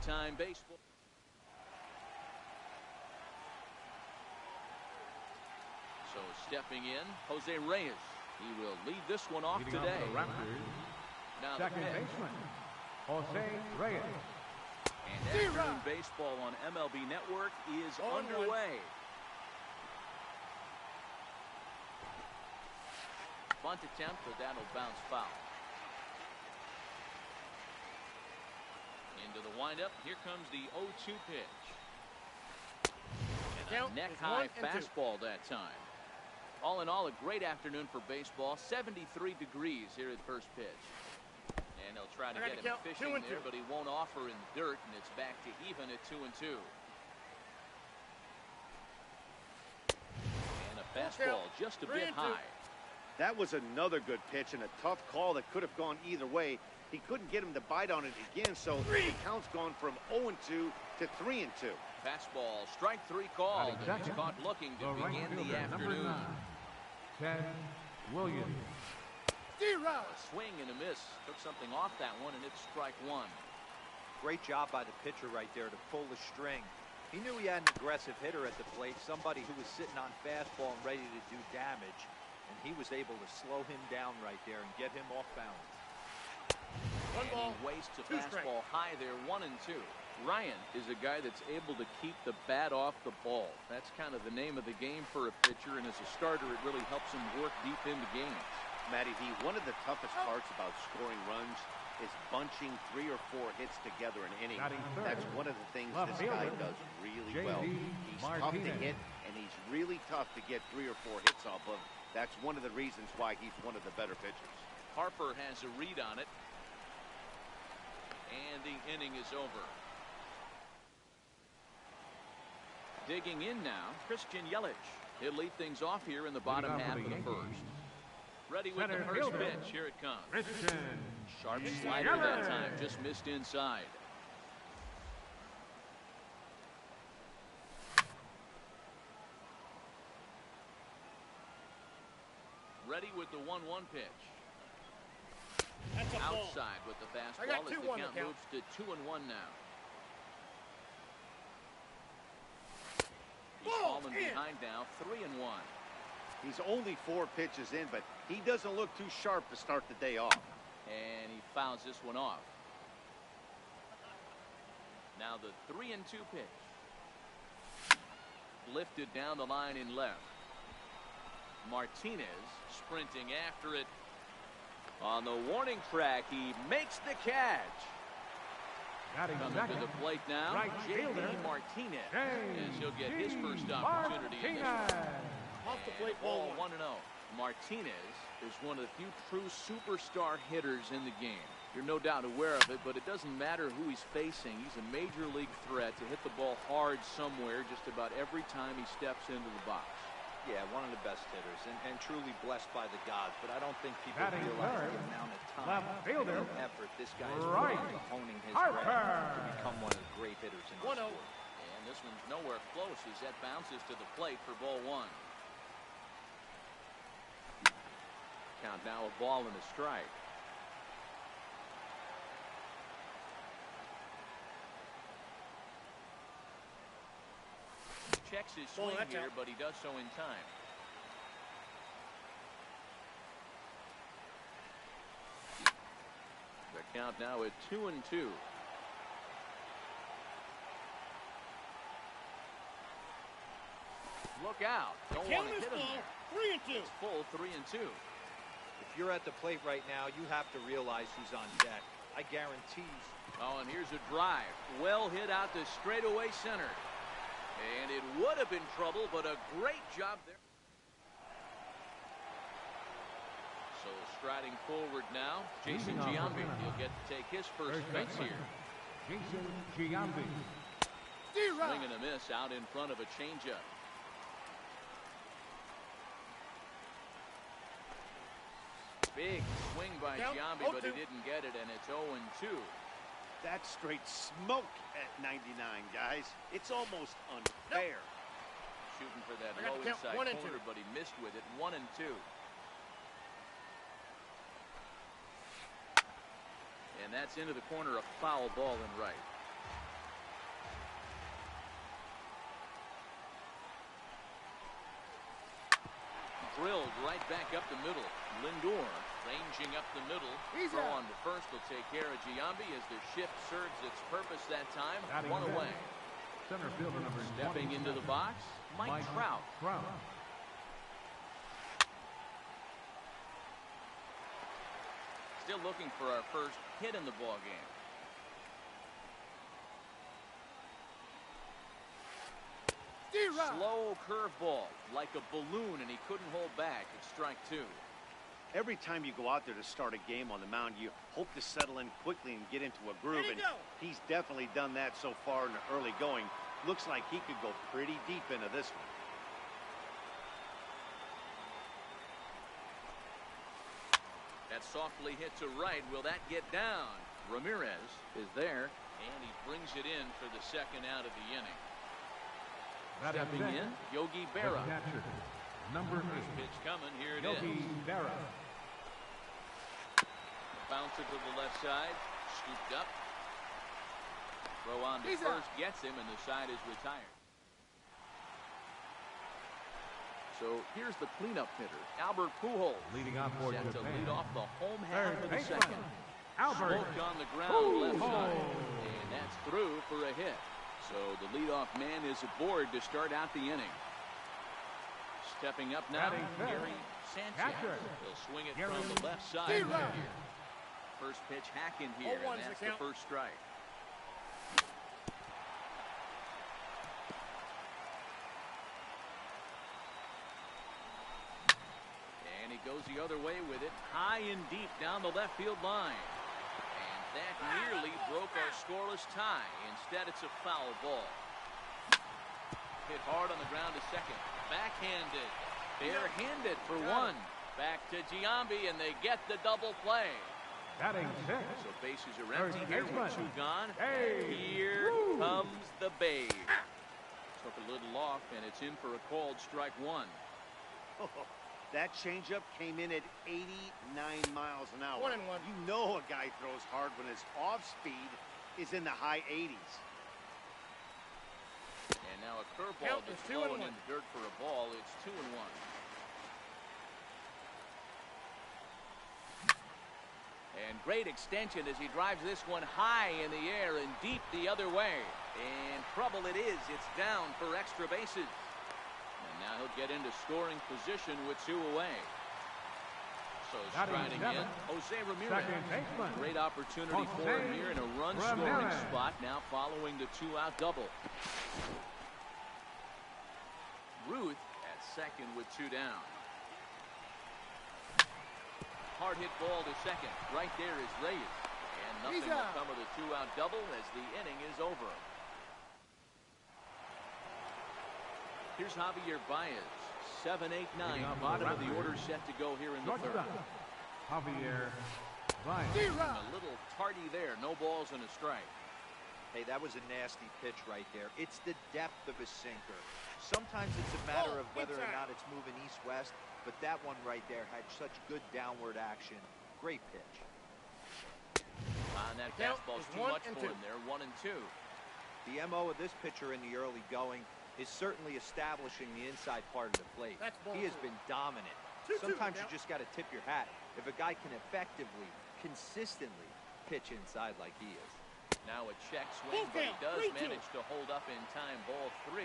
Time Baseball. So stepping in, Jose Reyes. He will lead this one off today. Now second baseman, Jose Reyes. And afternoon baseball on MLB Network is underway. Bunt attempt, but that'll bounce foul. Into the windup. Here comes the 0-2 pitch. And a neck-high fastball that time. All in all, a great afternoon for baseball. 73 degrees here at first pitch. And they'll try to get him fishing there, but he won't offer in the dirt, and it's back to even at 2-2. And a fastball just a bit high. That was another good pitch and a tough call that could have gone either way. He couldn't get him to bite on it again, so the count's gone from 0-2 to 3-2. Fastball, strike three called, and he's caught looking to begin the afternoon. Ted Williams. A swing and a miss. Took something off that one, and it's strike one. Great job by the pitcher right there to pull the string. He knew he had an aggressive hitter at the plate, somebody who was sitting on fastball and ready to do damage, and he was able to slow him down right there and get him off balance. And he wastes a fastball high there, 1-2. Ryan is a guy that's able to keep the bat off the ball. That's kind of the name of the game for a pitcher, and as a starter, it really helps him work deep into games. Matty V, one of the toughest parts about scoring runs is bunching 3 or 4 hits together in an inning. That's one of the things this guy does really well. He's tough to hit, and he's really tough to get 3 or 4 hits off of. That's one of the reasons why he's one of the better pitchers. Harper has a read on it. And the inning is over. Digging in now, Christian Yelich. He'll lead things off here in the bottom half of the first. Ready with the first pitch. Here it comes. Sharp slider that time. Just missed inside. Ready with the 1-1 pitch. Outside with the fastball as the count moves to 2-1 now. He's fallen behind now, 3-1. He's only 4 pitches in, but he doesn't look too sharp to start the day off. And he fouls this one off. Now the 3-2 pitch. Lifted down the line in left. Martinez sprinting after it. On the warning track, he makes the catch. Coming to the plate now, J.D. Martinez, as he'll get his first opportunity in this one. Off the plate, ball 1-0. Martinez is one of the few true superstar hitters in the game. You're no doubt aware of it, but it doesn't matter who he's facing. He's a major league threat to hit the ball hard somewhere just about every time he steps into the box. Yeah, one of the best hitters, and truly blessed by the gods, but I don't think people realize the amount of time and effort this guy is putting into honing his craft to become one of the great hitters in the sport. And this one's nowhere close as that bounces to the plate for ball 1. Count now a ball and a strike. Checks his swing here, but he does so in time. The count now at 2-2. Look out! Don't want to hit him there. 3-2. It's full 3-2. If you're at the plate right now, you have to realize who's on deck. I guarantee. Oh, and here's a drive. Well hit out to straightaway center. And it would have been trouble, but a great job there. So striding forward now, Jason Giambi. He'll get to take his first cuts here. Jason Giambi. Swing and a miss out in front of a changeup. Big swing by Giambi, but he didn't get it, and it's 0-2. That's straight smoke at 99, guys. It's almost unfair. Shooting for that low inside corner, but he missed with it. 1-2. And that's into the corner, a foul ball in right. drilled right back up the middle. Lindor ranging up the middle. Throw on to first will take care of Giambi as the shift serves its purpose that time. One away. Center fielder number Stepping into the box, Mike Trout. Still looking for our first hit in the ball game. Slow curveball, like a balloon, and he couldn't hold back. It's strike two. Every time you go out there to start a game on the mound, you hope to settle in quickly and get into a groove, and he's definitely done that so far in the early going. Looks like he could go pretty deep into this one. That softly hit to right. Will that get down? Ramirez is there, and he brings it in for the second out of the inning. Stepping in, Yogi Berra. Number 8. Pitch coming. Here it Yogi is. Berra. Bounce it to the left side. Scooped up. Throw on to first. Gets him, and the side is retired. So here's the cleanup hitter, Albert Pujols. Leading off for set to Japan. lead off the home half of the Baseman, second. Albert Smoke on the ground left side. And that's through for a hit. So the leadoff man is aboard to start out the inning. Stepping up now, Gary Sanchez. He'll swing it from the left side right here. First pitch hack in here, and that's the first strike. And he goes the other way with it, high and deep down the left field line. That nearly broke our scoreless tie. Instead, it's a foul ball. Hit hard on the ground to second. Backhanded. Barehanded for one. Back to Giambi, and they get the double play. Batting 6. So bases are empty here with two gone. Hey. Here comes the Babe. Took a little off, and it's in for a called strike one. That changeup came in at 89 miles an hour. 1-1. You know a guy throws hard when his off speed is in the high 80s. And now a curveball that's blowing in the dirt for a ball. It's 2-1. And great extension as he drives this one high in the air and deep the other way. And trouble it is. It's down for extra bases. Now he'll get into scoring position with two away. So striding in, Jose Ramirez. Great opportunity for him here in a run-scoring spot. Now following the two-out double. Ruth at second with two down. Hard hit ball to second. Right there is Reyes. And nothing will come of the two-out double as the inning is over. Here's Javier Baez, 7, 8, 9, bottom of the order set to go here in the third. Javier Baez. A little tardy there, no balls and a strike. Hey, that was a nasty pitch right there. It's the depth of his sinker. Sometimes it's a matter of whether or not it's moving east-west, but that one right there had such good downward action. Great pitch. And that fastball's too much for him there, 1-2. The MO of this pitcher in the early going is certainly establishing the inside part of the plate. He has been dominant. Sometimes you just got to tip your hat if a guy can effectively, consistently pitch inside like he is. Now a check swing, but he does manage to hold up in time. Ball 3.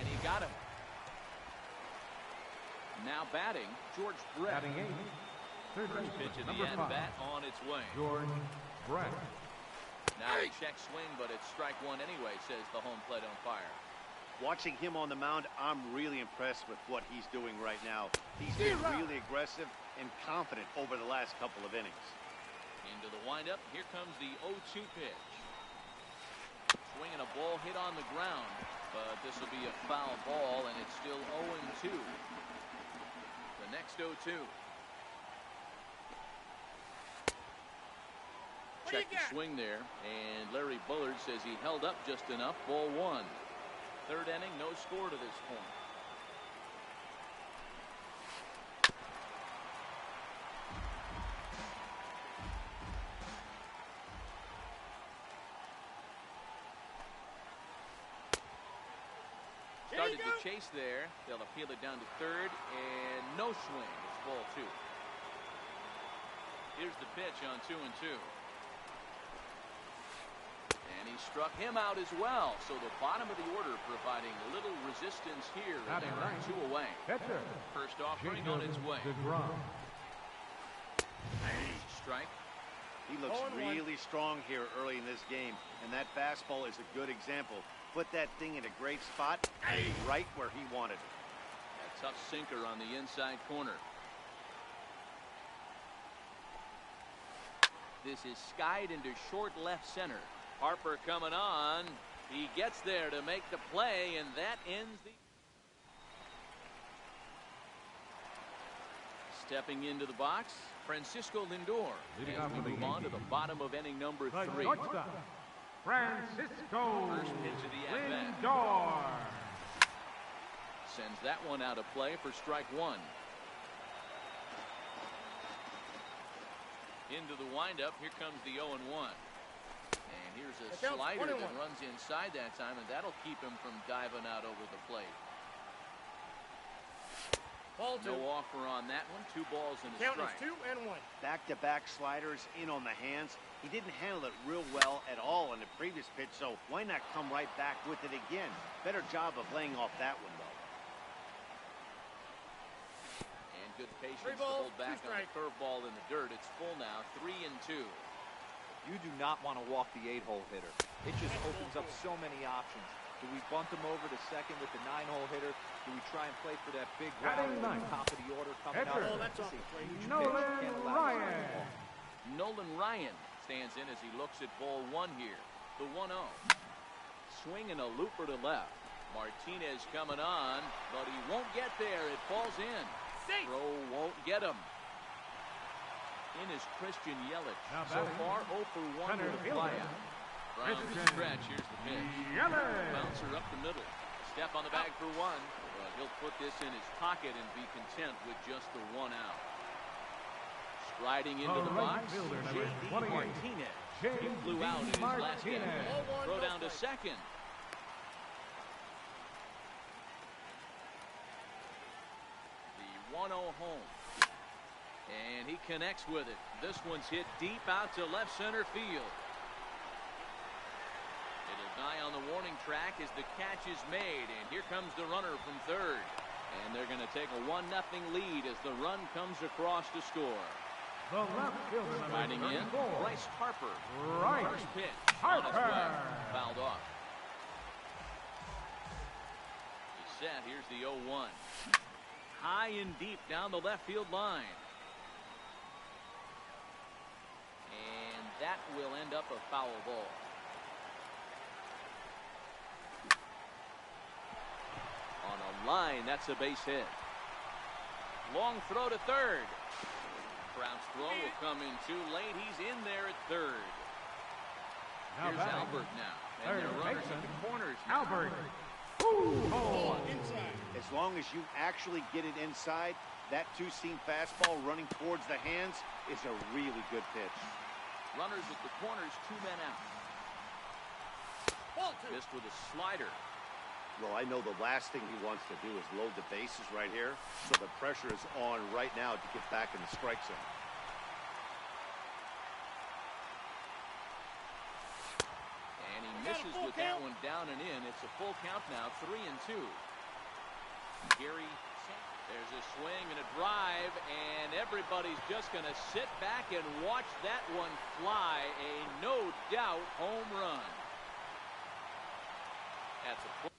And he got him. Now batting, George Brett. Batting 8. First pitch of the at-bat on its way. George Brett. Now a check swing, but it's strike one anyway, says the home plate umpire. Watching him on the mound, I'm really impressed with what he's doing right now. He's been really aggressive and confident over the last couple of innings. Into the windup, here comes the 0-2 pitch. Swinging a ball hit on the ground, but this will be a foul ball, and it's still 0-2. The next 0-2. Check the swing there, and Larry Bullard says he held up just enough. Ball 1. Third inning, no score to this point. started to chase there. They'll appeal it down to third, and no swing. It's ball 2. Here's the pitch on 2-2. And he struck him out as well. So the bottom of the order providing little resistance here. And they run 2 away. First offering on its way. Strike. He looks really strong here early in this game, and that fastball is a good example. Put that thing in a great spot, right where he wanted it. A tough sinker on the inside corner. This is skied into short left center. Harper coming on. He gets there to make the play, and that ends the... Stepping into the box, Francisco Lindor. As we move on to the bottom of inning number 3. Francisco First pitch of the at-bat. Lindor. Sends that one out of play for strike 1. Into the windup. Here comes the 0-1. And here's a slider that runs inside that time, and that'll keep him from diving out over the plate. Ball 2. No offer on that one. 2 balls and a Count strike. is 2-1. Back-to-back sliders in on the hands. He didn't handle it real well at all in the previous pitch, so why not come right back with it again? Better job of laying off that one, though. And good patience 3 to balls, hold back 2 on the strikes. curveball in the dirt. It's full now, 3-2. You do not want to walk the 8-hole hitter. It just opens up so many options. Do we bunt him over to second with the 9-hole hitter? Do we try and play for that big rally at the top of the order coming out? Oh, that's off the plate. Nolan Ryan. Nolan Ryan stands in as he looks at ball 1 here. The 1-0. Swinging a looper to left. Martinez coming on, but he won't get there. It falls in. Safe. Throw won't get him. In is Christian Yelich. So far, 0 for 1 with a flyout. From the stretch, here's the pitch. Bouncer up the middle. Step on the bag for 1. But he'll put this in his pocket and be content with just the 1 out. Striding into the box, J.D. Martinez. He flew out in his last game. Throw down to second. The 1-0 home. And he connects with it. This one's hit deep out to left center field. It'll die on the warning track as the catch is made. And here comes the runner from third. And they're going to take a 1-0 lead as the run comes across to score. The left fielder, Riding in, 34. Bryce Harper. Right. First pitch. Harper. On its way. Fouled off. He's set. Here's the 0-1. High and deep down the left field line. And that will end up a foul ball. On a line, that's a base hit. Long throw to third. Trout's throw will come in too late. He's in there at third. Here's Albert now. And they're runners at the corners now. Albert. Ball inside. As long as you actually get it inside, that 2-seam fastball running towards the hands is a really good pitch. Runners at the corners, 2 men out. Ball 2. Missed with a slider. Well, I know the last thing he wants to do is load the bases right here, so the pressure is on right now to get back in the strike zone. And he misses with that one down and in. It's a full count now, 3-2. Gary, there's a swing and a drive, and everybody's just going to sit back and watch that one fly. A no doubt home run. That's a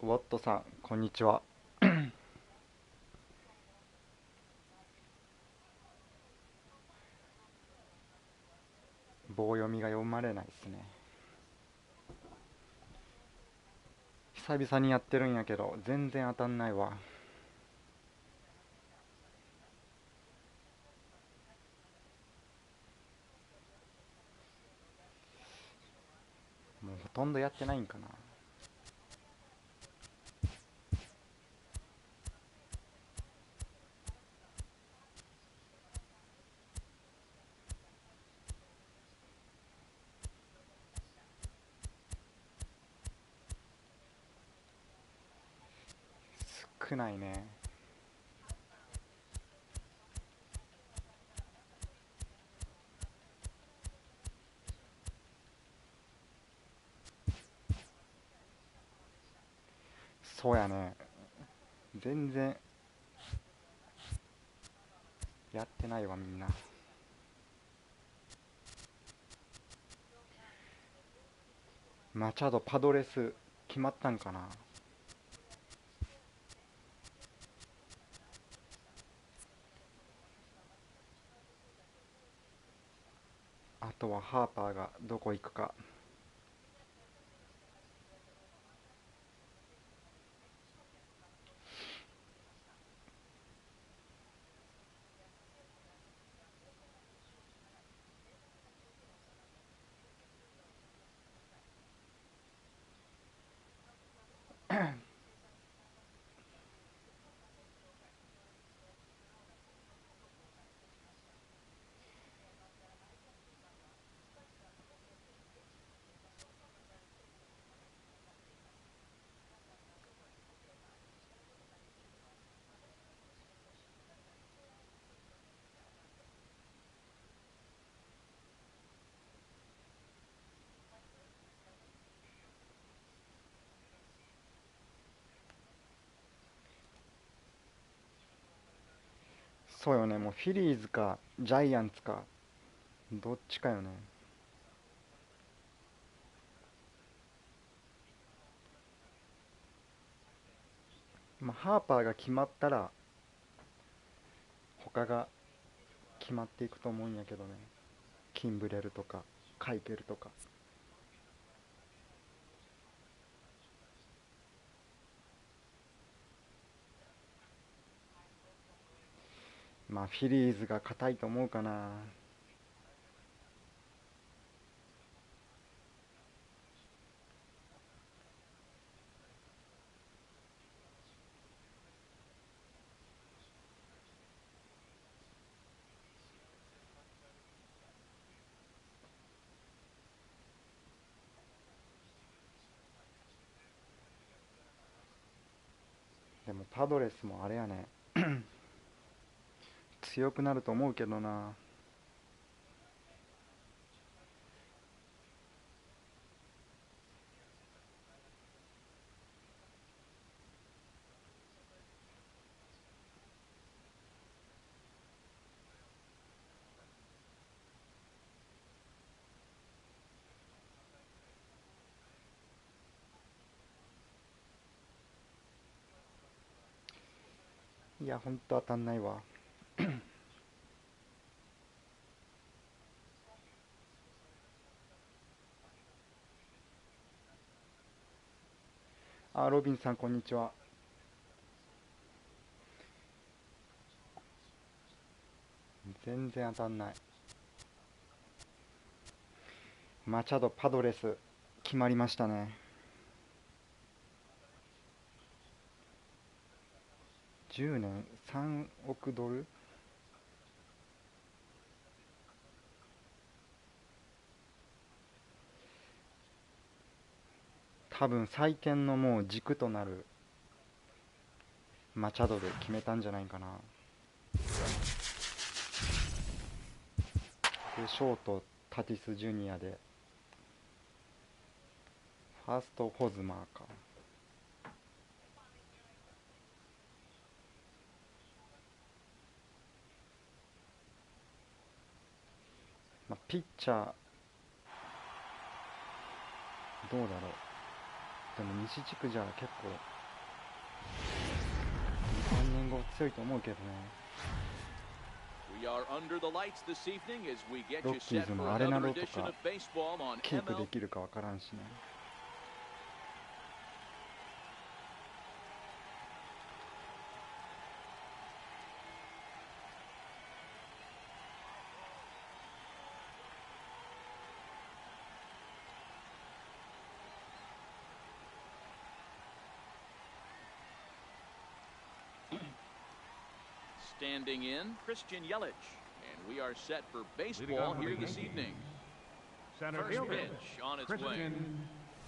ウォットさん、こんにちは。棒読みが読まれないですね。久々にやってるんやけど全然当たんないわ。もうほとんどやってないんかな。少ないね。そうやね。全然やってないわみんな。マチャドパドレス決まったんかな。あとはハーパーがどこ行くか。そうよね、もうフィリーズかジャイアンツかどっちかよね。まあハーパーが決まったら他が決まっていくと思うんやけどね。キンブレルとかカイケルとか。まあフィリーズが硬いと思うかな。でもパドレスもあれやね強くなると思うけどな。いやほんと当たんないわあ、ロビンさんこんにちは。全然当たんない。マチャドパドレス決まりましたね。10年3億ドル。多分採点のもう軸となるマチャドで決めたんじゃないかな。でショートタティスジュニアでファーストホズマーか。まあ、ピッチャーどうだろう。でも西地区じゃ結構白いと思うけどね。 We are under the lights this evening as we get ロ you ッキー set ズ for もアレ another ナロと edition か of baseball on キープで MLB. きるかわからんしね。 Standing in, Christian Yelich. And we are set for baseball here this evening. Center First fielder, pitch on its way. Christian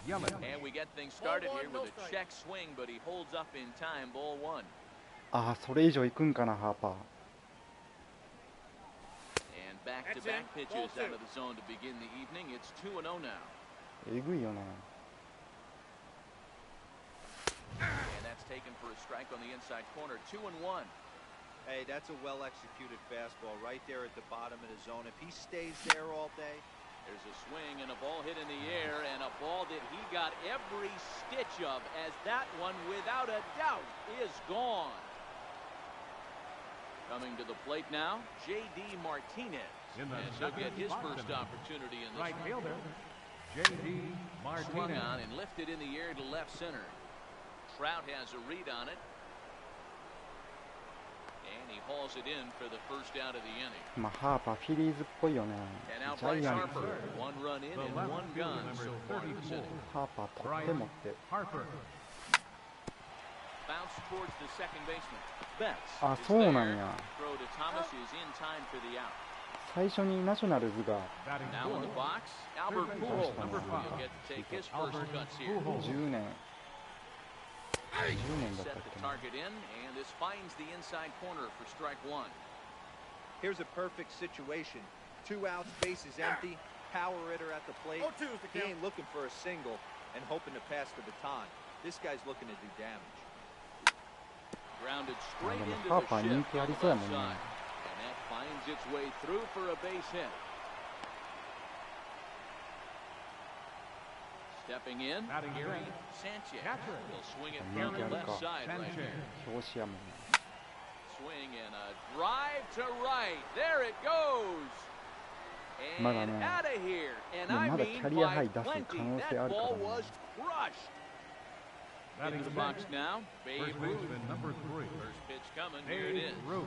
Yelich. And we get things started here with a check swing, but he holds up in time, ball one. ああ、それ以上いくんかな、ハーパー。 And back-to-back pitches out of the zone to begin the evening. It's 2-0 now. えぐいよね。 And that's taken for a strike on the inside corner. 2-1. Hey, that's a well-executed fastball right there at the bottom of the zone. If he stays there all day, there's a swing and a ball hit in the air, and a ball that he got every stitch of, as that one, without a doubt, is gone. Coming to the plate now, J.D. Martinez. In the And he'll get his second first spot, opportunity in this Right one. fielder, J.D. Swung Martinez. on and lifted in the air to left center. Trout has a read on it. And he hauls it in for the first out of the inning. まあ、ハーパー、フィリーズっぽいよね。 And now ジャ Bryce イアンツ、 Harper, one run in The and left one fielder, gun number so far this 34. inning. ハーパー取って持って。 Harper. Bounce towards the second baseman. Betts あ、 is そうなん there. や。 Throw to Thomas is in time for the out. 最初にナショナルズが Batting Now in the fourth, box, Albert Third Pujols. baseman, number He'll five. get to take his first Albert cuts here. Pujols. 10年。10年だった Set っ the けな。 target in, and this finds the inside corner for strike one. here's a perfect situation. 2 outs, bases empty, power hitter at the plate. 0-2 is the He count. ain't looking for a single and hoping to pass the baton. This guy's looking to do damage. Grounded straightでも into ハー the パー shift 人気あ on り the そうや left もんね。 side. And that finds its way through for a base hit. Stepping in, Batting Gary second, Sanchez. catcher. He'll swing it New from the left Yorker. side right Sanchez. here. 表紙やもんね。 Swing and a drive to right. There it goes. まだ And ね、 out of here. And いや I まだ mean キャリアハ by イ出す可 plenty. 能性 That あるから ball ね。 was crushed. Batting Into the box second, now. Babe first Ruth. baseman, number 3. First pitch coming. Here it Babe is. Ruth.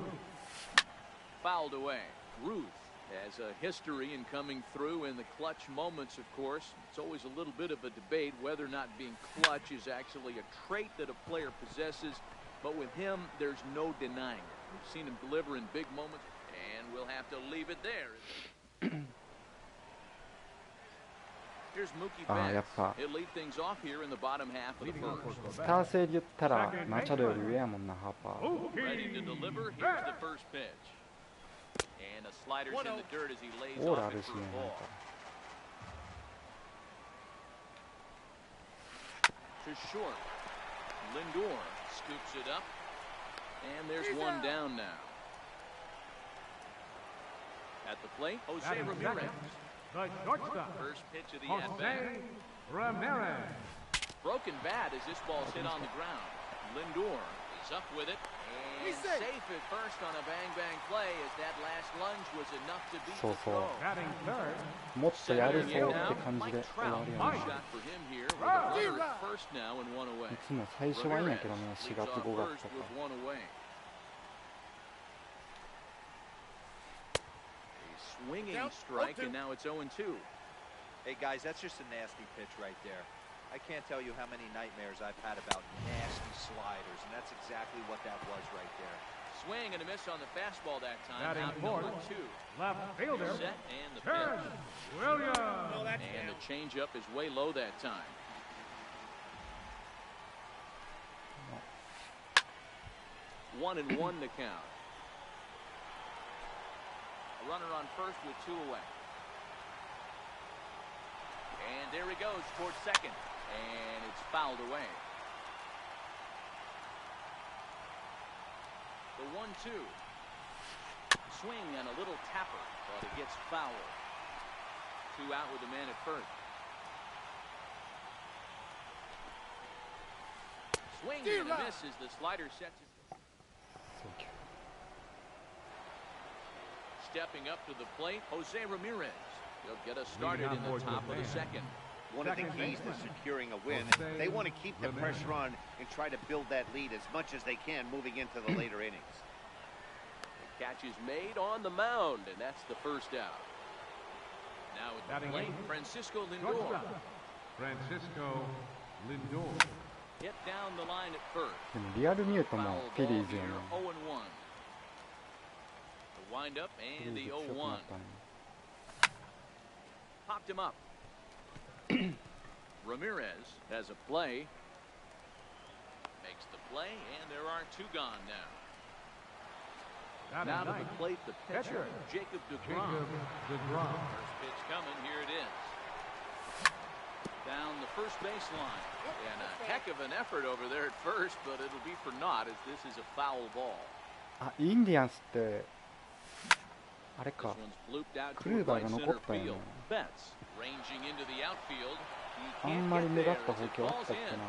Fouled away. Ruth has a history in coming through in the clutch moments, of course. It's always a little bit of a debate whether or not being clutch is actually a trait that a player possesses. But with him, there's no denying it. We've seen him deliver in big moments, and we'll have to leave it there. Here's Mookie ああ、やっ Betts. ぱ He'll lead things off here in the bottom half of the Leading off first. for スター Quebec, 性で言ったらマチャドより上やもんな、ハーパー。 Ready to deliver. Here's the first pitch. And a slider's in the dirt as he lays オーラ off ある it し for ね、 a なん ball. か。 To short. Lindor scoops it up. And there's one down now. At the plate, Jose Batting Ramirez. second, the shortstop, First pitch of the at-bat. Jose Ramirez. Broken bat as this ball's hit on the ground. Lindor is up with it. And He's safe. safe at first on a bang-bang play as that last lunge was enough to beat そう the そう throw. Batting third, もっとやるそう Centering っ in now, て感じで Mike 終わ Trout. るよ Mike. ね。 Shot for him here with a runner at first now and one away. いつも最初はいいんやけどね、 Ramirez 4 leads 月 off 5 first 月と with か。 one away. A swinging Count, strike, 0-2. and now it's 0-2. Hey, guys, that's just a nasty pitch right there. I can't tell you how many nightmares I've had about nasty sliders, and that's exactly what that was right there. Swing and a miss on the fastball that time. Batting Out fourth. number two. left fielder, Set and the Terrence pitch. Williams. No, that's And down. the changeup is way low that time. One and one to count. A runner on first with two away. And there he goes towards second. And it's fouled away. The 1-2. Swing and a little tapper, but it gets fouled. Two out with a man at first. Swing and a miss as the slider sets it. そう、stepping up to the plate, Jose Ramirez. He'll get us started in the top of the second. One of the keys to securing a win, they want to keep the pressure on and try to build that lead as much as they can moving into the later innings. The catch is made on the mound, and that's the first out. Now at the plate, Francisco Lindor. Francisco Lindor. Hit down the line at first. でもリアルミュートもフィリーズよね。 0-1. The wind up フィ and リー the ズ強くな 0-1. ったね。 Popped him up. Ramirez has a play. Makes the play, and there are two gone now. Now to the plate, the pitcher, Jacob DeGrom. First pitch coming, here it is. Down the first baseline. And a heck of an effort over there at first, but it'll be for naught as this is a foul ball. あ、インディアンスってあれ This か。 one's looped out クルー toward バー right が center 残ったよね。 field. Betts ranging into the outfield. あ He ん can't まり get 目立 there った as 補 it 強あっ falls たっ in. けな。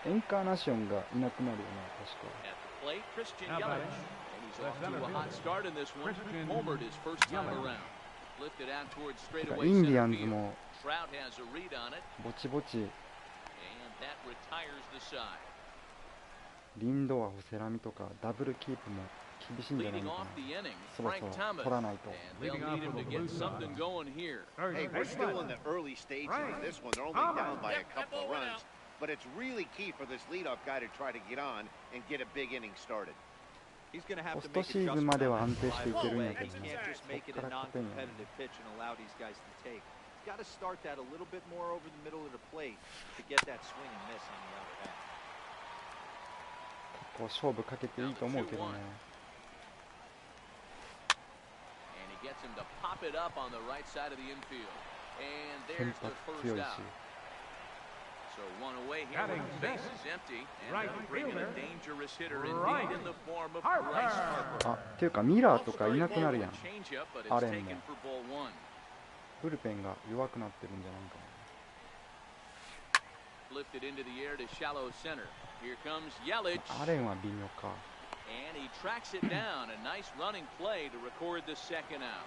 エンカーナションがいなくなるよね、確か。 At the plate, Christian How about Yelich. it? And he's off to a hot start in this one. Homered his first time around. Lifted out towards てか straightaway インディ center アンズ field. も Trout has a read on it, ぼちぼち and that retires the side. リンドア、ホセラミとかダブルキープも厳しいんじゃない Leading のか off な。 the inning, そろ Frank そろ Thomas. 取らないと。 And they'll need him to get something going here. Hey, we're still in the early stages of this one. They're only down by a couple of runs. But it's really key for this leadoff guy to try to get on and get a big inning started. He's going to have ポ to スト make シーズンまでは安定していけるんや He けどね。 can't just make it そっ a から勝てんよね。 non-competitive pitch and allow these guys to take. He's got to start that a little bit more over the middle of the plate to get that swing and miss on the other half. こう勝負かけていいと思うけどね。 And he gets him to pop it up on the right side of the infield. And 先 there's the 発 first 強いし。 out. So one away here with the bases empty. And Right they'll bring in a fielder. dangerous hitter Right. indeed in the form of Harper. Bryce Harper. あ、っていうかミラーとかいなくなるやん。 Changeup, but it's アレンも taken for ball one. ブルペンが弱くなってるんじゃないかな。 Lifted into the air to shallow center. Here comes Yelich. アレンは微妙か。 And he tracks it down. A nice running play to record the second out.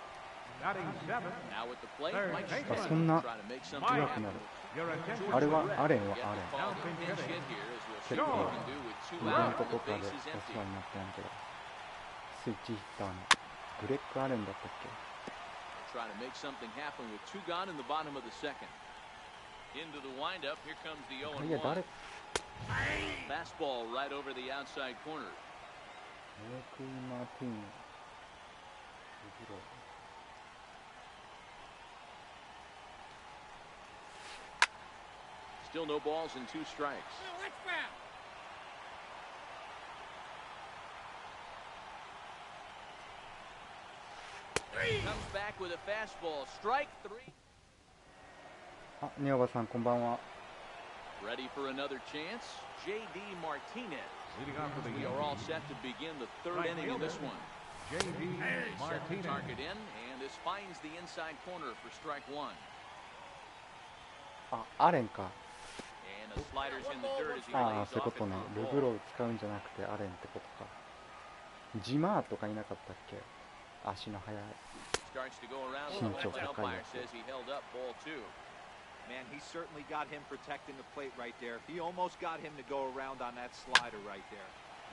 Batting seventh. Now at the plate, Third Mike baseman. Schmidt そんな try to make something 弱く happen. なる。 Your attention. あれはアレンは Get ア the レン。 call to pinch hit here as we'll see what he can do with two イベン out ト and と the かでお bases 世 empty. 話になったんやけど。スイッチヒッターのグレッグ・アレンだったっけ。 Try to make something happen with two gone in the bottom of the second. Into the windup, here comes the いや、誰 0-1. Fastball right over the outside corner. メイクイマーティーン。Still no balls and two strikes. Oh, that's foul. Comes back with a fastball. Strike three. あ、ネオバさんこんばんは。 Ready for another chance? J.D. Martinez. Leading off for the We are all set to begin the third Right inning in this one. J.D. Set the Martinez. target in, and this finds the inside corner for strike one. あ、アレンか。 And the sliders in the dirt as he ああ、 lays そういうこ off と it ね。 for ル a グロ ball. を使うんじゃなくてアレンってことか。ジマーとかいなかったっけ。足の速い。 Starts to go around. Shin The Chokai. umpire says he held up ball two. Man, he certainly got him protecting the plate right there. He almost got him to go around on that slider right there.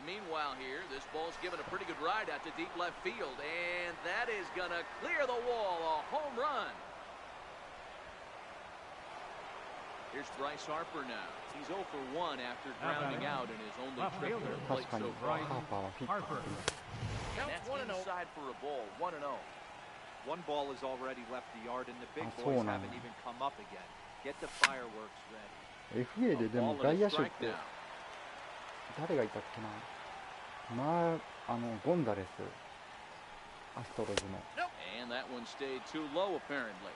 Meanwhile here, this ball's given a pretty good ride out to deep left field, and that is going to clear the wall, a home run. Here's Bryce Harper now. He's 0 for 1 after grounding out in his only Left trip to fielder. the plate 確かに so ハ far. ーパーはヒットしてる。 And that's Counts 1-0. inside for a ball, 1-0. One ball has already left the yard, and the big Ah, boys so haven't now. even come up again. Get the fireworks ready. FA ででも Ball 外 and a 野手っ strike て now. 誰がいたっけな。まあ、ゴンザレス。アストロズの。 And that one stayed too low, apparently.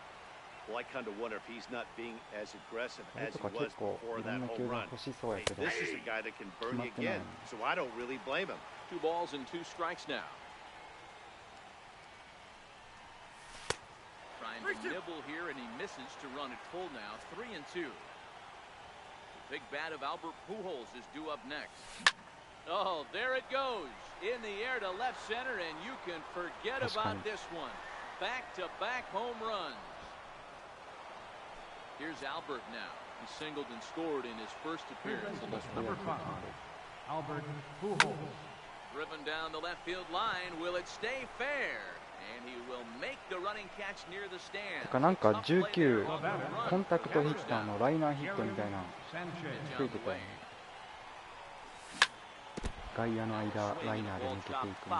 Well, I kind of wonder if he's not being as aggressive あれ as と he か was 結構 before いろん that な球 home 団 run. 欲しそうや Hey, けど。 this is a guy that can burn you again, so I don't really blame him. 2 balls and 2 strikes now. Trying to nibble here, and he misses to run it full now. 3-2. The big bat of Albert Pujols is due up next. Oh, there it goes. In the air to left center, and you can forget about this one. back-to-back home runs. Here's Albert now. He singled and scored in his first appearance. Number 5, Albert Pujols. Driven down the left field line. Will it stay fair? And he will make the running catch near the stand. なんか19コンタクトヒッターのライナーヒットみたいなついてたよね。外野の間ライナーで抜けていくみたいな。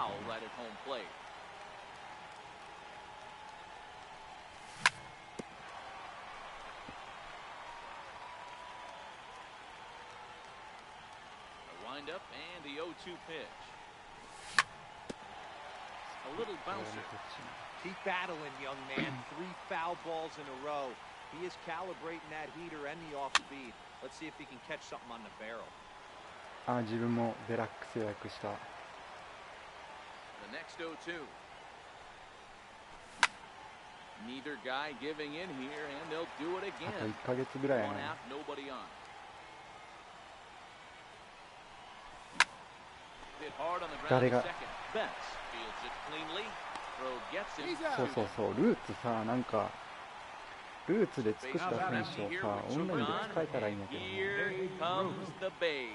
Up and the 0-2 pitch. A little bouncer. Keep battling, young man. 3 foul balls in a row. He is calibrating that heater and the off speed. Let's see if he can catch something on the barrel. 自分もデラックス予約した。 The next 0-2. Neither guy giving in here, and they'll do it again. あと1ヶ月ぐらいやね。 One out, nobody on. Hit hard on the ground at second. Betts fields it cleanly. Throw gets him. そうそうそう、ルーツさ、なんかルーツで作った選手をさ、オンラインで使えたらいいんだけどね。 Here comes the babe.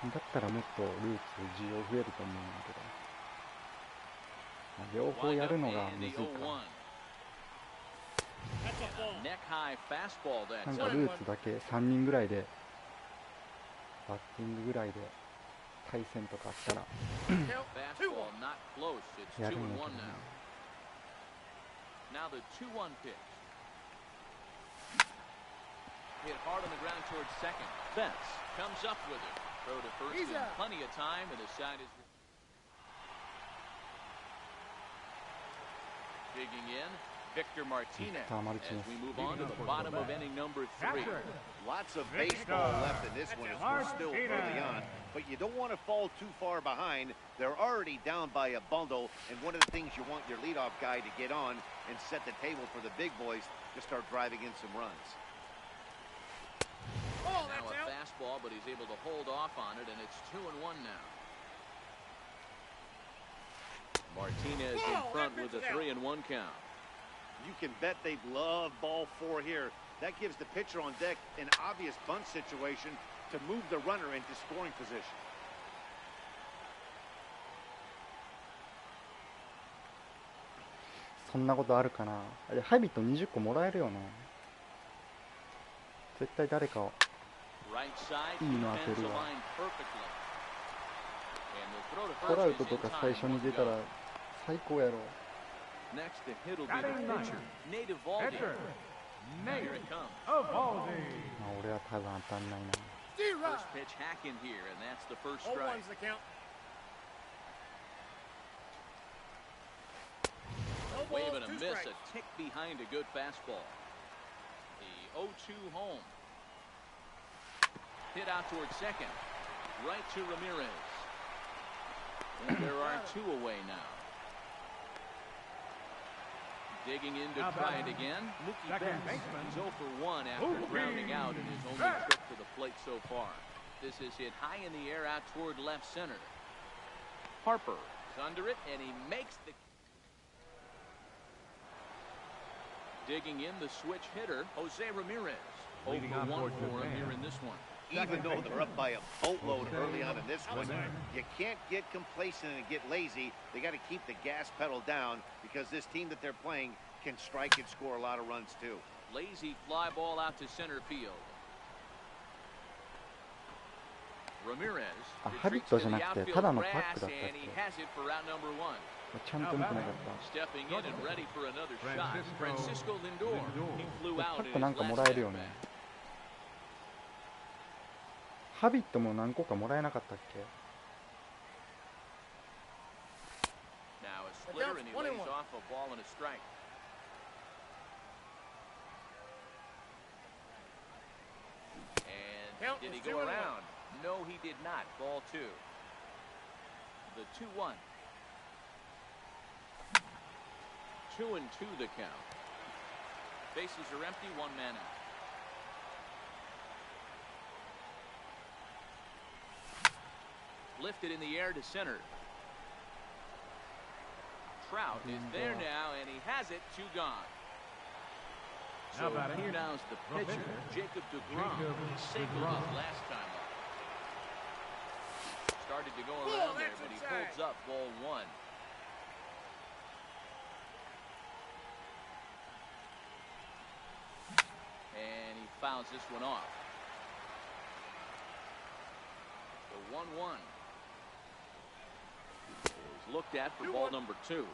だったらもっとルーツ需要増えると思うんだけど、両方やるのがむずいか。 Neck high fastball. なんかルーツだけ3人ぐらいでバッティングぐらいで対戦とかあったらやるんだけどね。 Now the 2-1 pitch. Hit hard on the ground towards second. Betts comes up with it. Throw to first in plenty of time, and the side is digging in. Victor Martinez as we move on to the bottom of inning number 3. Lots of baseball left in this one as we're still early on, but you don't want to fall too far behind. They're already down by a bundle, and one of the things you want your leadoff guy to get on and set the table for the big boys to start driving in some runs. Now a fastball, but he's able to hold off on it, and it's 2-1 now. Martinez in front with a 3-1 count. You can bet they love ball 4 here. That gives the pitcher on deck an obvious bunt situation to move the runner into scoring position. そんなことあるかな。ハビット20個もらえるよね。絶対誰かをいいの当てるわ。トラウトとか最初に出たら最高やろ。 Next, the hit will be the pitcher, Nate Eovaldi. Here it comes. 俺は多分当たんないな。 First pitch hack in here, and that's the first strike. Wave and a miss, a tick behind a good fastball. The 0-2 home. Hit out towards second. Right to Ramirez. And there are 2 away now. Digging in to try it again. Mookie Betts. He's 0 for 1 after grounding out in his only trip to the plate so far. This is hit high in the air out toward left center. Harper is under it, and he makes the... Digging in the switch hitter, Jose Ramirez. 0 for 1 for him here in this one. Even though they're up by a boatload early on in this one, you can't get complacent and get lazy. They got to keep the gas pedal down because this team that they're playing can strike and score a lot of runs too. Lazy fly ball out to center field. Ramirez ハビットじゃなくてただのパックだったっけ。 ちゃんと見てなかった。 Stepping in and ready for another shot. Francisco Lindor. He flew パ out ッ in クなんか his も last らえるよ at ね。 bat. ハビットも何個かもらえなかったっけ。 Now a splitter and he lays off a ball and a strike. And did he go around? No, he did not. Ball 2. The 2-1. 2-2 the count. Bases are empty, 1 man out. Lifted in the air to center. Trout is there now, and he has it, 2 gone. So here now is the pitcher, Jacob DeGrom. Singled his last time up. Started to go around there, but he holds up ball 1. And he fouls this one off. The 1-1 is looked at for ball number 2.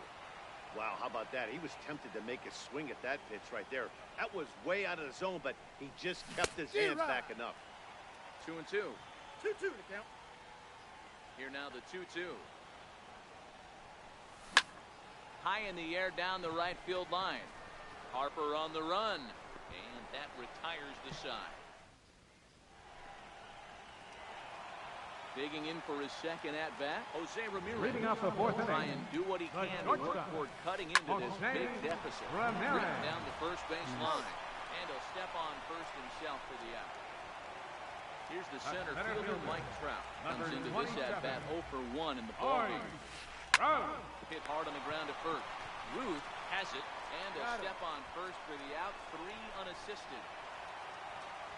Wow, how about that? He was tempted to make a swing at that pitch right there. That was way out of the zone, but he just kept his hands back enough. 2-2. 2-2 to count. Here now the 2-2. High in the air down the right field line. Harper on the run. And that retires the side. Digging in for his second at-bat, Jose Ramirez. Leading off the 4th inning. Try and do what he can to work toward cutting into this big deficit. Driven down the first base line. And he'll step on first himself for the out. Here's the center fielder, Mike Trout. Comes into this at-bat 0 for 1 in the ballgame. Hit hard on the ground to first. Ruth has it. And a step on first for the out. 3 unassisted.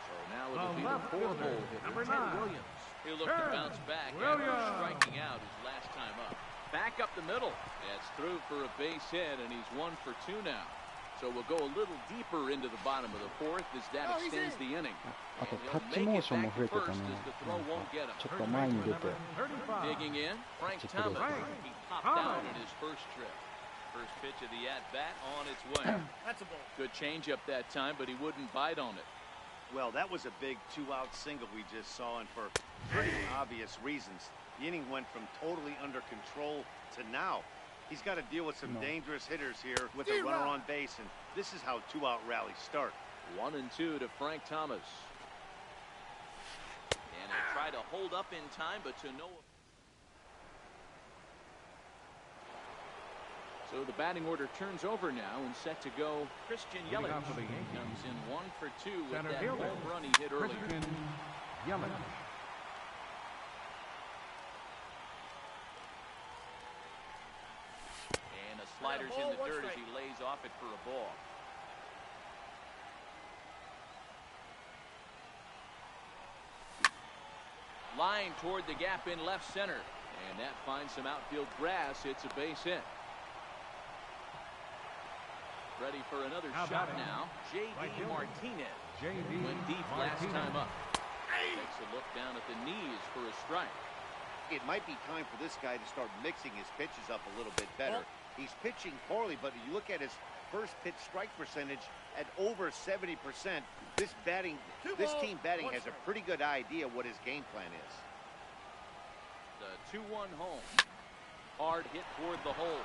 So now it'll be the 4th hole hitter, Ted Williams. He'll look to bounce back after striking out his last time up. Back up the middle. That's through for a base hit, and he's 1 for 2 now. So we'll go a little deeper into the bottom of the 4th as that extends the inning. あとタッチモーションも増えてたね。ちょっと前に出て。 Digging in, Frank Thomas. He popped out in his first trip. First pitch of the at-bat on its way. That's a ball. Good changeup that time, but he wouldn't bite on it. Well, that was a big 2-out single we just saw, and for pretty obvious reasons. The inning went from totally under control to now. He's got to deal with some dangerous hitters here with a runner on base, and this is how 2-out rallies start. 1-2 to Frank Thomas. And he'll try to hold up in time, but to no... So the batting order turns over now and set to go. Christian Yelich comes in 1 for 2 with that home run he hit earlier. And a slider's in the dirt as he lays off it for a ball. Line toward the gap in left center. And that finds some outfield grass. It's a base hit. Ready for another shot now. J.D. Martinez. Went deep last time up. Takes a look down at the knees for a strike. It might be time for this guy to start mixing his pitches up a little bit better. He's pitching poorly, but you look at his first pitch strike percentage at over 70%. This team batting has a pretty good idea what his game plan is. The 2-1 home. Hard hit toward the hole.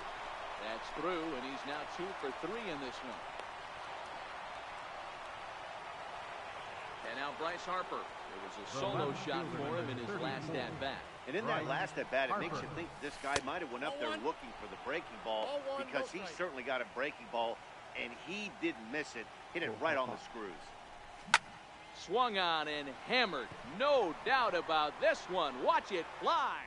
That's through, and he's now 2 for 3 in this one. And now Bryce Harper. It was a solo shot for him in his last at-bat. And in that last at-bat, it makes you think this guy might have went up there looking for the breaking ball, because he certainly got a breaking ball, and he didn't miss it. Hit it right on the screws. Swung on and hammered. No doubt about this one. Watch it fly.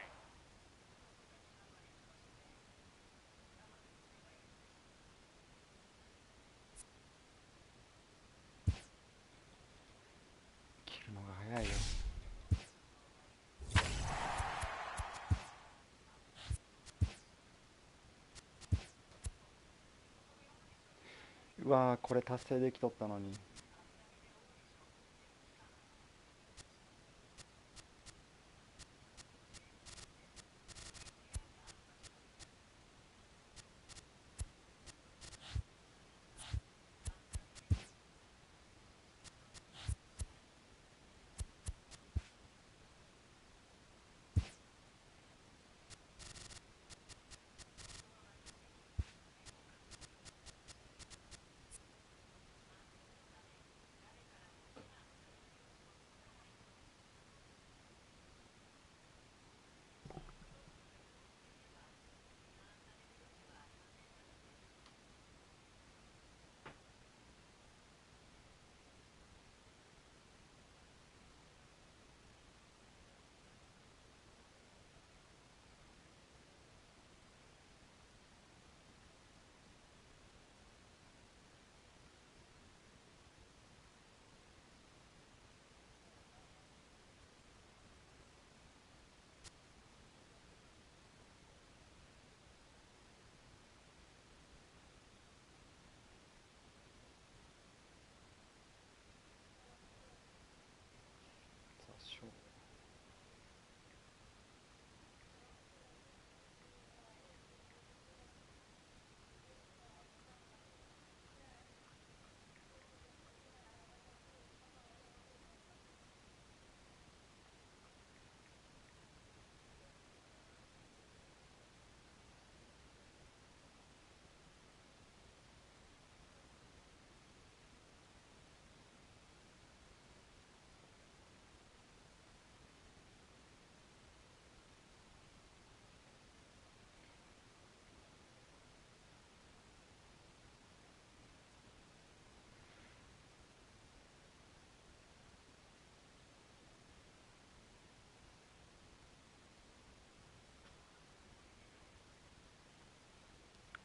うわー、これ達成できとったのに。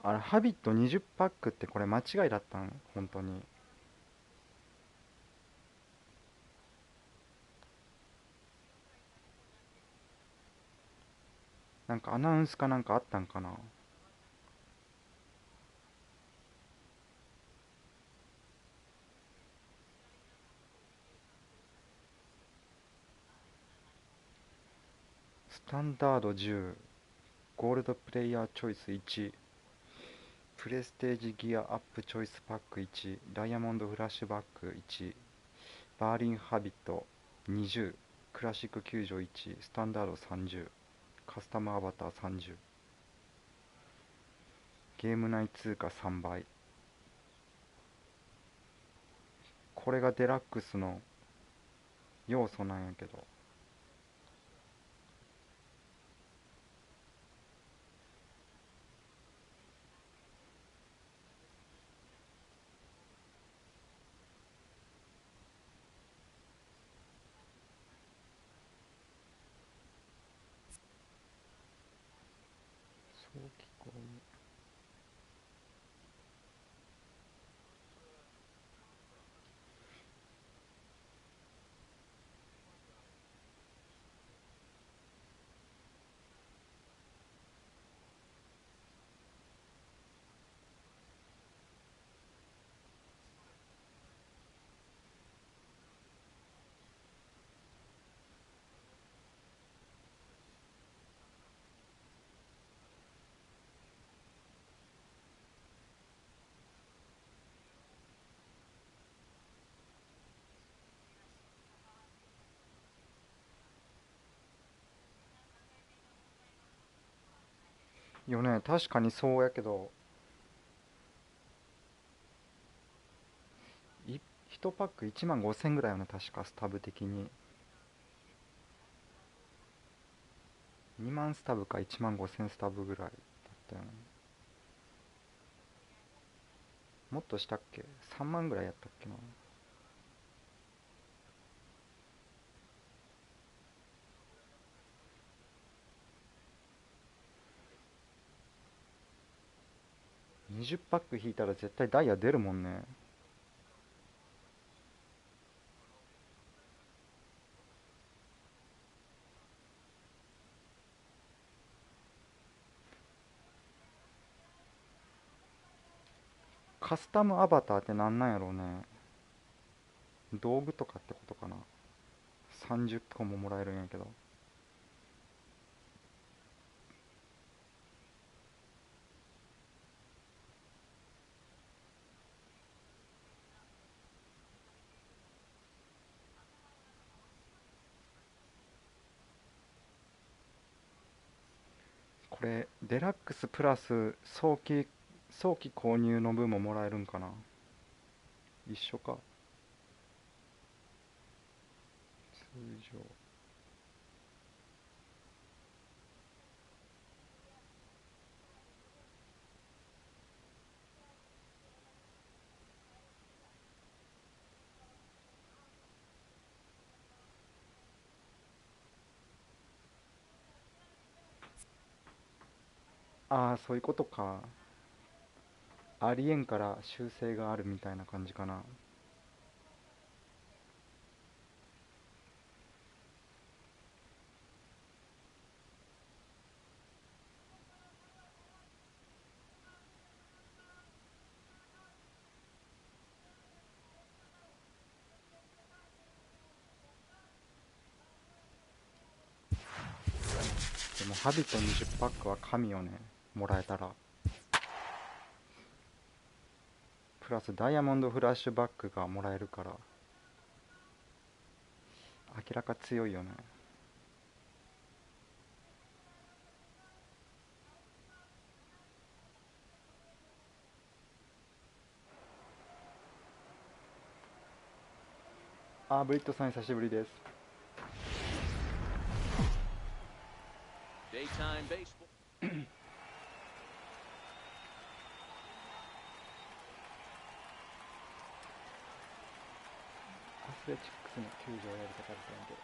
あれハビット20パックってこれ間違いだったん本当に。なんかアナウンスかなんかあったんかな。スタンダード10、ゴールドプレイヤーチョイス1、プレステージギアアップチョイスパック1、ダイヤモンドフラッシュバック1、バーリンハビット20、クラシック球場1、スタンダード30、カスタムアバター30、ゲーム内通貨3倍。これがデラックスの要素なんやけど、早期購入。よね、確かにそうやけど、1パック1万5000ぐらいよね、確かスタブ的に。2万スタブか1万5000スタブぐらいだったよね。もっとしたっけ？ 3 万ぐらいやったっけな。20パック引いたら絶対ダイヤ出るもんね。カスタムアバターってなんなんやろうね。道具とかってことかな。30個ももらえるんやけど。これデラックスプラス早期購入の分ももらえるんかな。一緒か。通常。ああ、そういうことか。ありえんから修正があるみたいな感じかな。でもハビット20パックは神よね、もらえたら。プラスダイヤモンドフラッシュバックがもらえるから明らか強いよね。あー、ブリットさん久しぶりです。Daytime baseball. アスレチックスの球場やりたかったんで。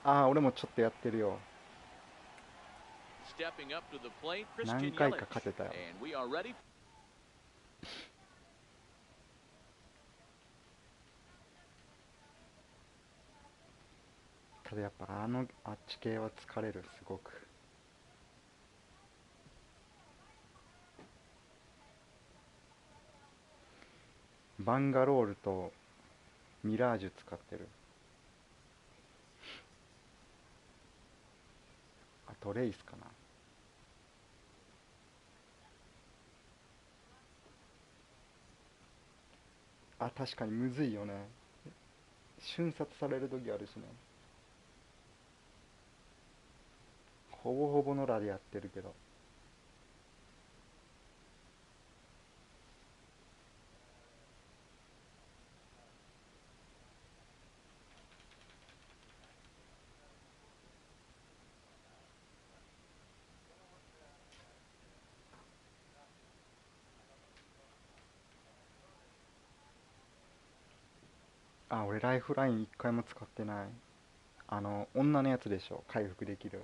ああ、俺もちょっとやってるよ。 Stepping up to the plate, 何 Christian 回か Yelich. 勝てたよ。 And we are ready. ただやっぱあっち系は疲れる、すごく。バンガロールとミラージュ使ってる。あとレイスかな。あ、確かにむずいよね。瞬殺される時あるしね。ほぼほぼのラでやってるけど。あ、俺ライフライン一回も使ってない。女のやつでしょ、回復できる。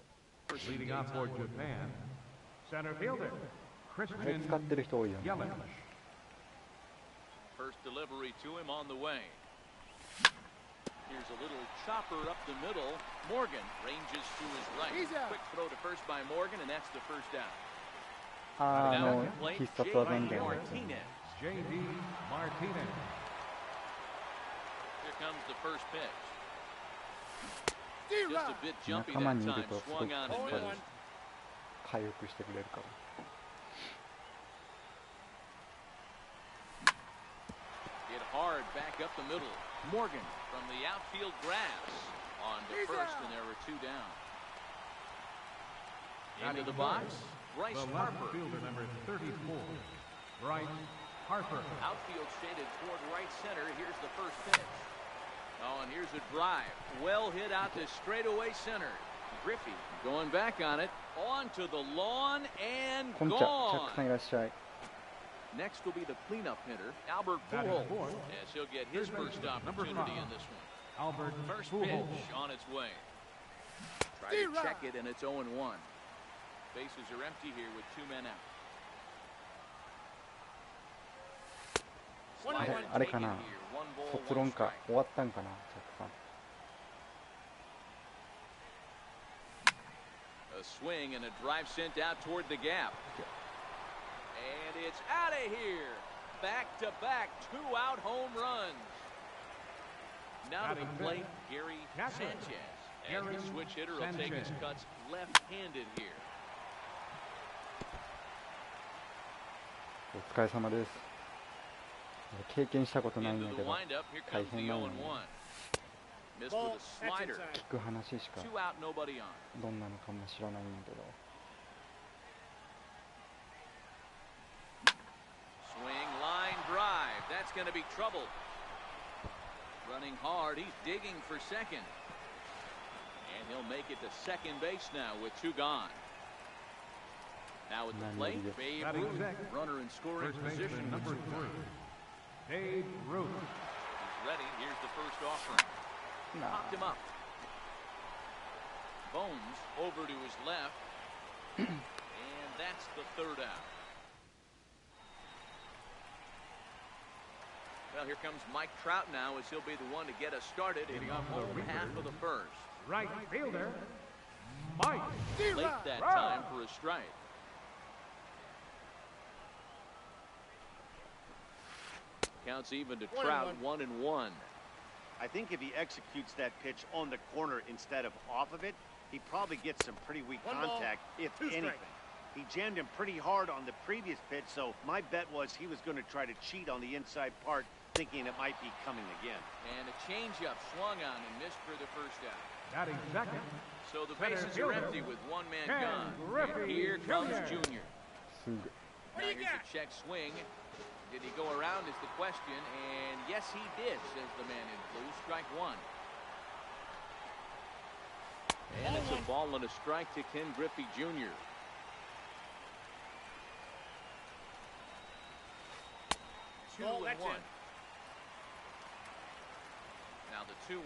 Leading off for Japan, center fielder あれ Christian 使ってる人多いよね。 Yelich. First delivery to him on the way. Here's a little chopper up the middle. Morgan ranges to his right. He's out. Quick throw to first by Morgan, and that's the first down. あ Now ー at the plate, 必殺技みたい J.D. な。 Martinez. J.D. Martinez. Here comes the first pitch. Just D-Rock. a bit jumpy 仲間 that にいる time. とすごく Swung on 助 and かる。 missed. 回復してくれるから。 Hit hard back up the middle. Morgan from the outfield grass on to He's first, out. and there were two down. Into Batting the box, first, Bryce the left Harper. fielder number 34, Bryce Harper. Outfield shaded toward right center. Here's the first pitch. Oh, and here's a drive. Well hit out to straightaway center. Griffey going back on it. Onto the lawn and こんちゃ、チャッ gone. クさんいらっしゃい。 Next will be the cleanup hitter, Albert Batting Pujols, fourth, as he'll get his third first baseman, number opportunity 5, in this one. Albert First Pujols. pitch on its way. Try to D-Rock. check it, and it's 0-1. Bases are empty here with two men out. あれ Slider あれかな taken here. One ball, 卒論 one か strike. 終わったんかな、チャックさん。 A swing and a drive sent out toward the gap. And it's out of here. Back-to-back two-out home runs. Now to the Batting plate, fifth, Gary catcher, Sanchez. And Gary the switch hitter will take his Sanchez. cuts left-handed here. お疲れ様です。経験したことないん Into だ the けど、 windup, here 大 comes the 変なの 0-1. ね。 Missed Ball, with a that's slider. inside. 聞く話しか Two out, nobody on. どんなのかも知らないんだけど。 Swing, line drive. That's going to be trouble. Running hard. He's digging for second. And he'll make it to second base now with two gone. Now at the plate, Babe Batting Ruth, second, runner in scoring First position baseman with number two gone. 3, Babe Ruth. He's ready. Here's the first offering. な Popped him up. Bones over to his left. And that's the third out. Well, here comes Mike Trout now as he'll be the one to get us started in Leading the off the home half Reapers. of the first. Right fielder, Mike. Late D-Rock. that time for a strike. Counts even to Trout, 1-1. I think if he executes that pitch on the corner instead of off of it, he probably gets some pretty weak One ball, contact, if two strikes. anything. He jammed him pretty hard on the previous pitch, so my bet was he was going to try to cheat on the inside part, thinking it might be coming again. And a changeup swung on and missed for the first out. Batting second, So the Center bases are fielder, empty with one man Ken gone. Griffey Here comes Jr. Junior. すぐ。 What Now do you here's got? a check swing. Did he go around is the question, and yes he did, says the man in blue. Strike one. And it's a ball and a strike to Ken Griffey Jr. Ball, 2-1. that's it. Now the 2-1.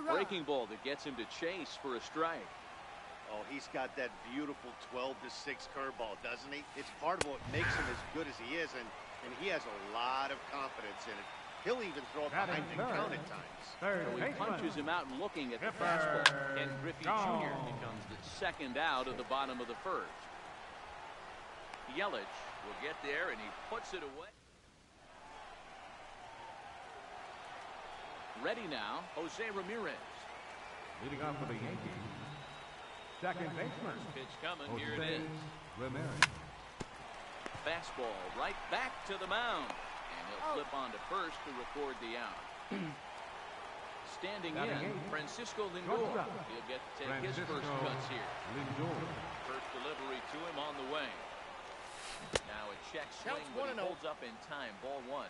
Breaking ball that gets him to chase for a strike. Oh, he's got that beautiful 12-6 curveball, doesn't he? It's part of what makes him as good as he is, and he has a lot of confidence in it. He'll even throw it behind the count at times. So he punches him out looking at the fastball, and Griffey Jr. becomes the second out of the bottom of the first. Yelich will get there, and he puts it away. Ready now, Jose Ramirez. Leading off for the Yankees, second baseman. First pitch coming, Jose here it is. Ramirez. Fastball right back to the mound. And he'll flip on to first to record the out. Standing in, Francisco Lindor. He'll get to take his first cuts here. Lindor. First delivery to him on the way. Now a check swing, but he holds up in time. Ball one.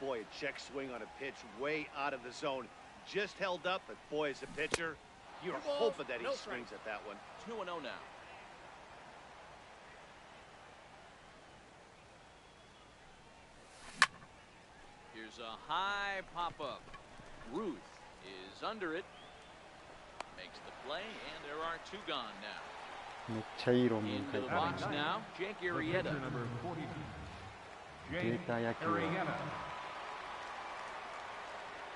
Boy, a check swing on a pitch way out of the zone. Just held up, but boy, as a pitcher, you're hoping that he swings at that one. 2-0 now. Here's a high pop-up. Ruth is under it. Makes the play, and there are two gone now. めっちゃいい論文 Into 書い the てあ box る。 now, Jake The Arrieta. pitcher number 42. デー Jake タ野球は Arrieta.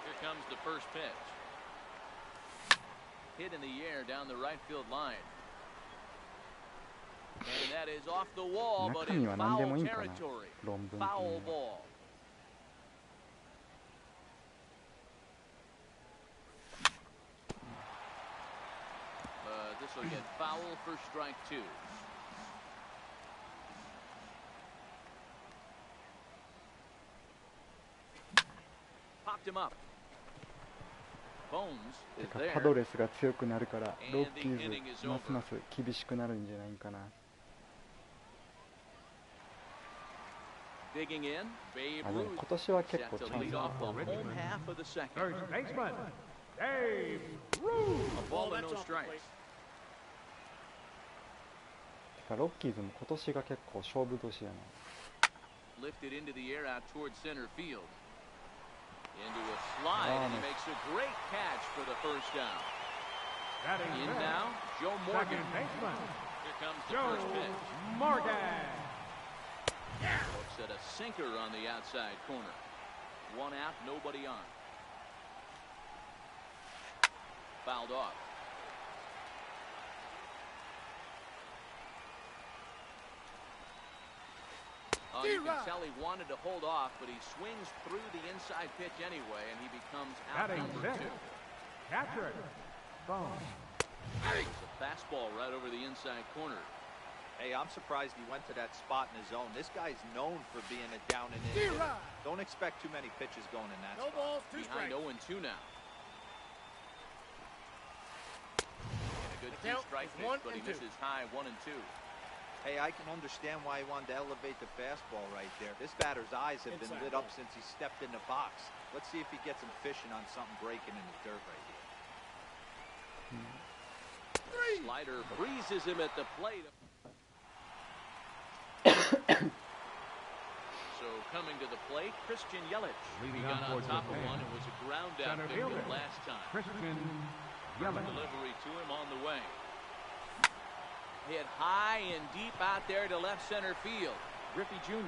Here comes the first pitch. Hit in the air down the right field line. And that is off the wall, but 中身 in は何でも foul いいんかな territory. 論文っていう Foul のは ball. This will get foul for strike two. Popped him up. Bones is てか there. パドレスが強くなるからロッキ And ー the inning is ズますま over. す厳しくなるんじゃないかな。 Digging in, Babe あ、でも Ruth 今年は結 set 構チ to ャン lead ス off あ the る。 home half of the second. First baseman, Babe Ruth. A ball and no strikes. てかロッキーズも今年が結構勝負年やな。 Lifted into the air out towards center field. Into a slide, and he makes a great catch for the first down. Batting In fifth, now, Joe Morgan. second baseman, Here comes the Joe first pitch. Morgan. Looks at a sinker on the outside corner. One out, nobody on. Fouled off. Oh, you can tell he wanted to hold off, but he swings through the inside pitch anyway, and he becomes out Batting number fifth, two. catcher, Bones. It's a fastball right over the inside corner. Hey, I'm surprised he went to that spot in his zone. This guy's known for being a down and in hitter. Don't expect too many pitches going in that No spot. balls, two Behind strikes. 0-2 now. And a good The count two-strike is pitch, 1 but he and 2. misses high 1 and 2. Hey, I can understand why he wanted to elevate the fastball right there. This batter's eyes have been Inside lit up ball. since he stepped in the box. Let's see if he gets him fishing on something breaking in the dirt right here. Slider breezes him at the plate. So coming to the plate, Christian Yelich. Leading He got off on towards top the of one. fan. It was a ground out Center victim fielder. last time. Christian First Yelich. delivery to him on the way. Hit high and deep out there to left center field. Griffey Jr.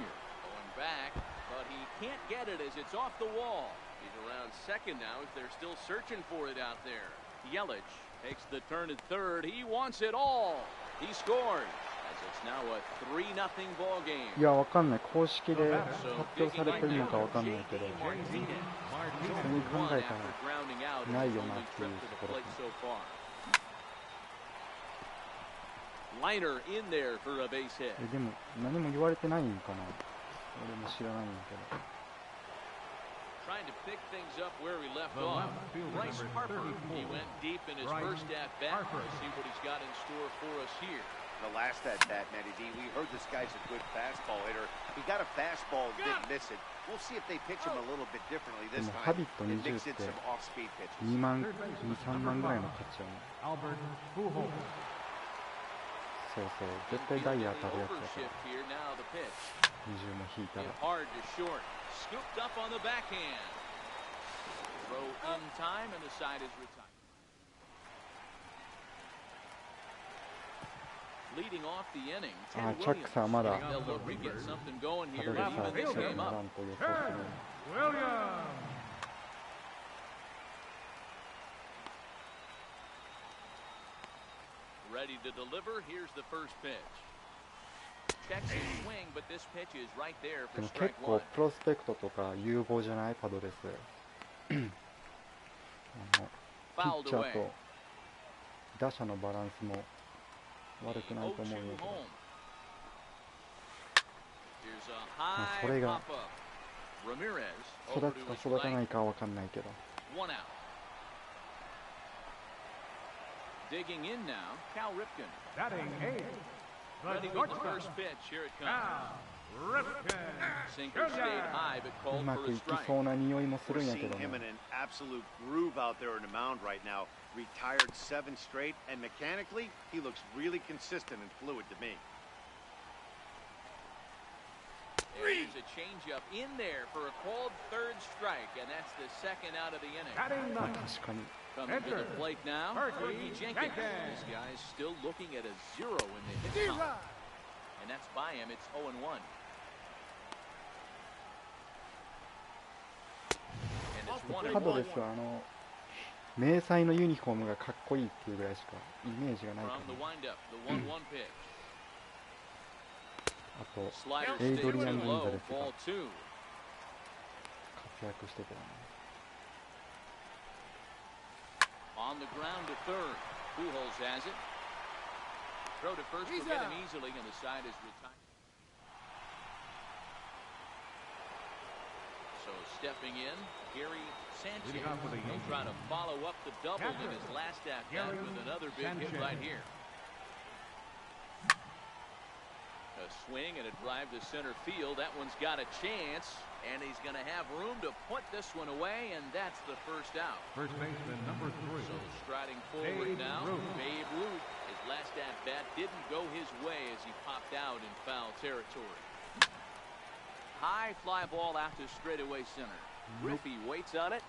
going back, but he can't get it as it's off the wall. He's around second now as they're still searching for it out there. Yelich takes the turn at third. He wants it all. He scores as it's now a 3-0 ball game. いや、わかんない。公式で発表されてるのかわかんないけど、 JD 普 Martinez. 通に考えた After ら grounding out in ない his よな only ってい trip う to と the ころ plate so far. Liner in there for a base hit. でも何も言われてないんかな。俺も知らないんだけど。 Trying to pick things up where he left The off. left fielder, Bryce number Harper. 34. He went deep in his Bryce first at bat. Harper. Let's see what he's got in store for us here. The last at bat, Matty D, we heard this guy's a good fastball hitter. He got a fastball and didn't miss it. We'll see if they pitch him a little bit differently で this も time ハビット and 20 mix っ in て some off-speed pitches. 2万、2、3万ぐらいの価値やね。 Albert Pujols. そうそう。絶対ダイヤ当たるやつやか Overshift ら。 here. Now the pitch. 20も引いた Hit ら。 hard to short. Scooped up on the backhand. Throw in time, and the side is retired. Leading off the inning, あ Ted チャックさんまだ Williams. They'll look to get something going パ here ドレ to スは even this game な up. らんと予想する。 Williams. Ready to deliver. Here's the first pitch. Checks his swing, but this pitch is right there で for も strike 結構 one. プロスペクトとか有望じゃないパドレス。ピッチャーと打者のバランスも悪くないと思うんだけど、まあ、それが育つか育たないかは分かんないけど。Digging in now, Cal Ripken. Batting eighth. Ready with the first pitch. Here it comes. Sinker stayed high, but う called ま for く a いき strike. そうな匂いもす We're るんやけ seeing ど him ね。 in an absolute groove out there in the mound right now. Retired 7 straight, and mechanically, he looks really consistent and fluid to me. There's a changeup in there for a called third strike, and that's the second out of the inning. まあ確かに。 Coming to the plate now, Ricky Jenkins. This guy's still looking at a 0 in the hit column. And that's by him. It's 0-1. And it's パド 1-1. レスは迷彩のユニフォームがかっこいいっていうぐらいしかイメージがないか From the ら。 windup, the 1-1 pitch. あと Slider エイ stays ドリアン・ too ギンザ low. レスが Ball 2. 活躍してたよね。 On the ground to third. Pujols has it. Throw to first will get him easily, and the side is retired. So stepping in, Gary Sanchez. He'll try to follow up the double in his last at-bat with another big hit right here. A swing and a drive to center field. That one's got a chance, and he's going to have room to put this one away, and that's the first out. First baseman number 3. So striding forward now, Babe Ruth. His last at-bat didn't go his way as he popped out in foul territory. High fly ball out to straightaway center. Ruthie waits on it,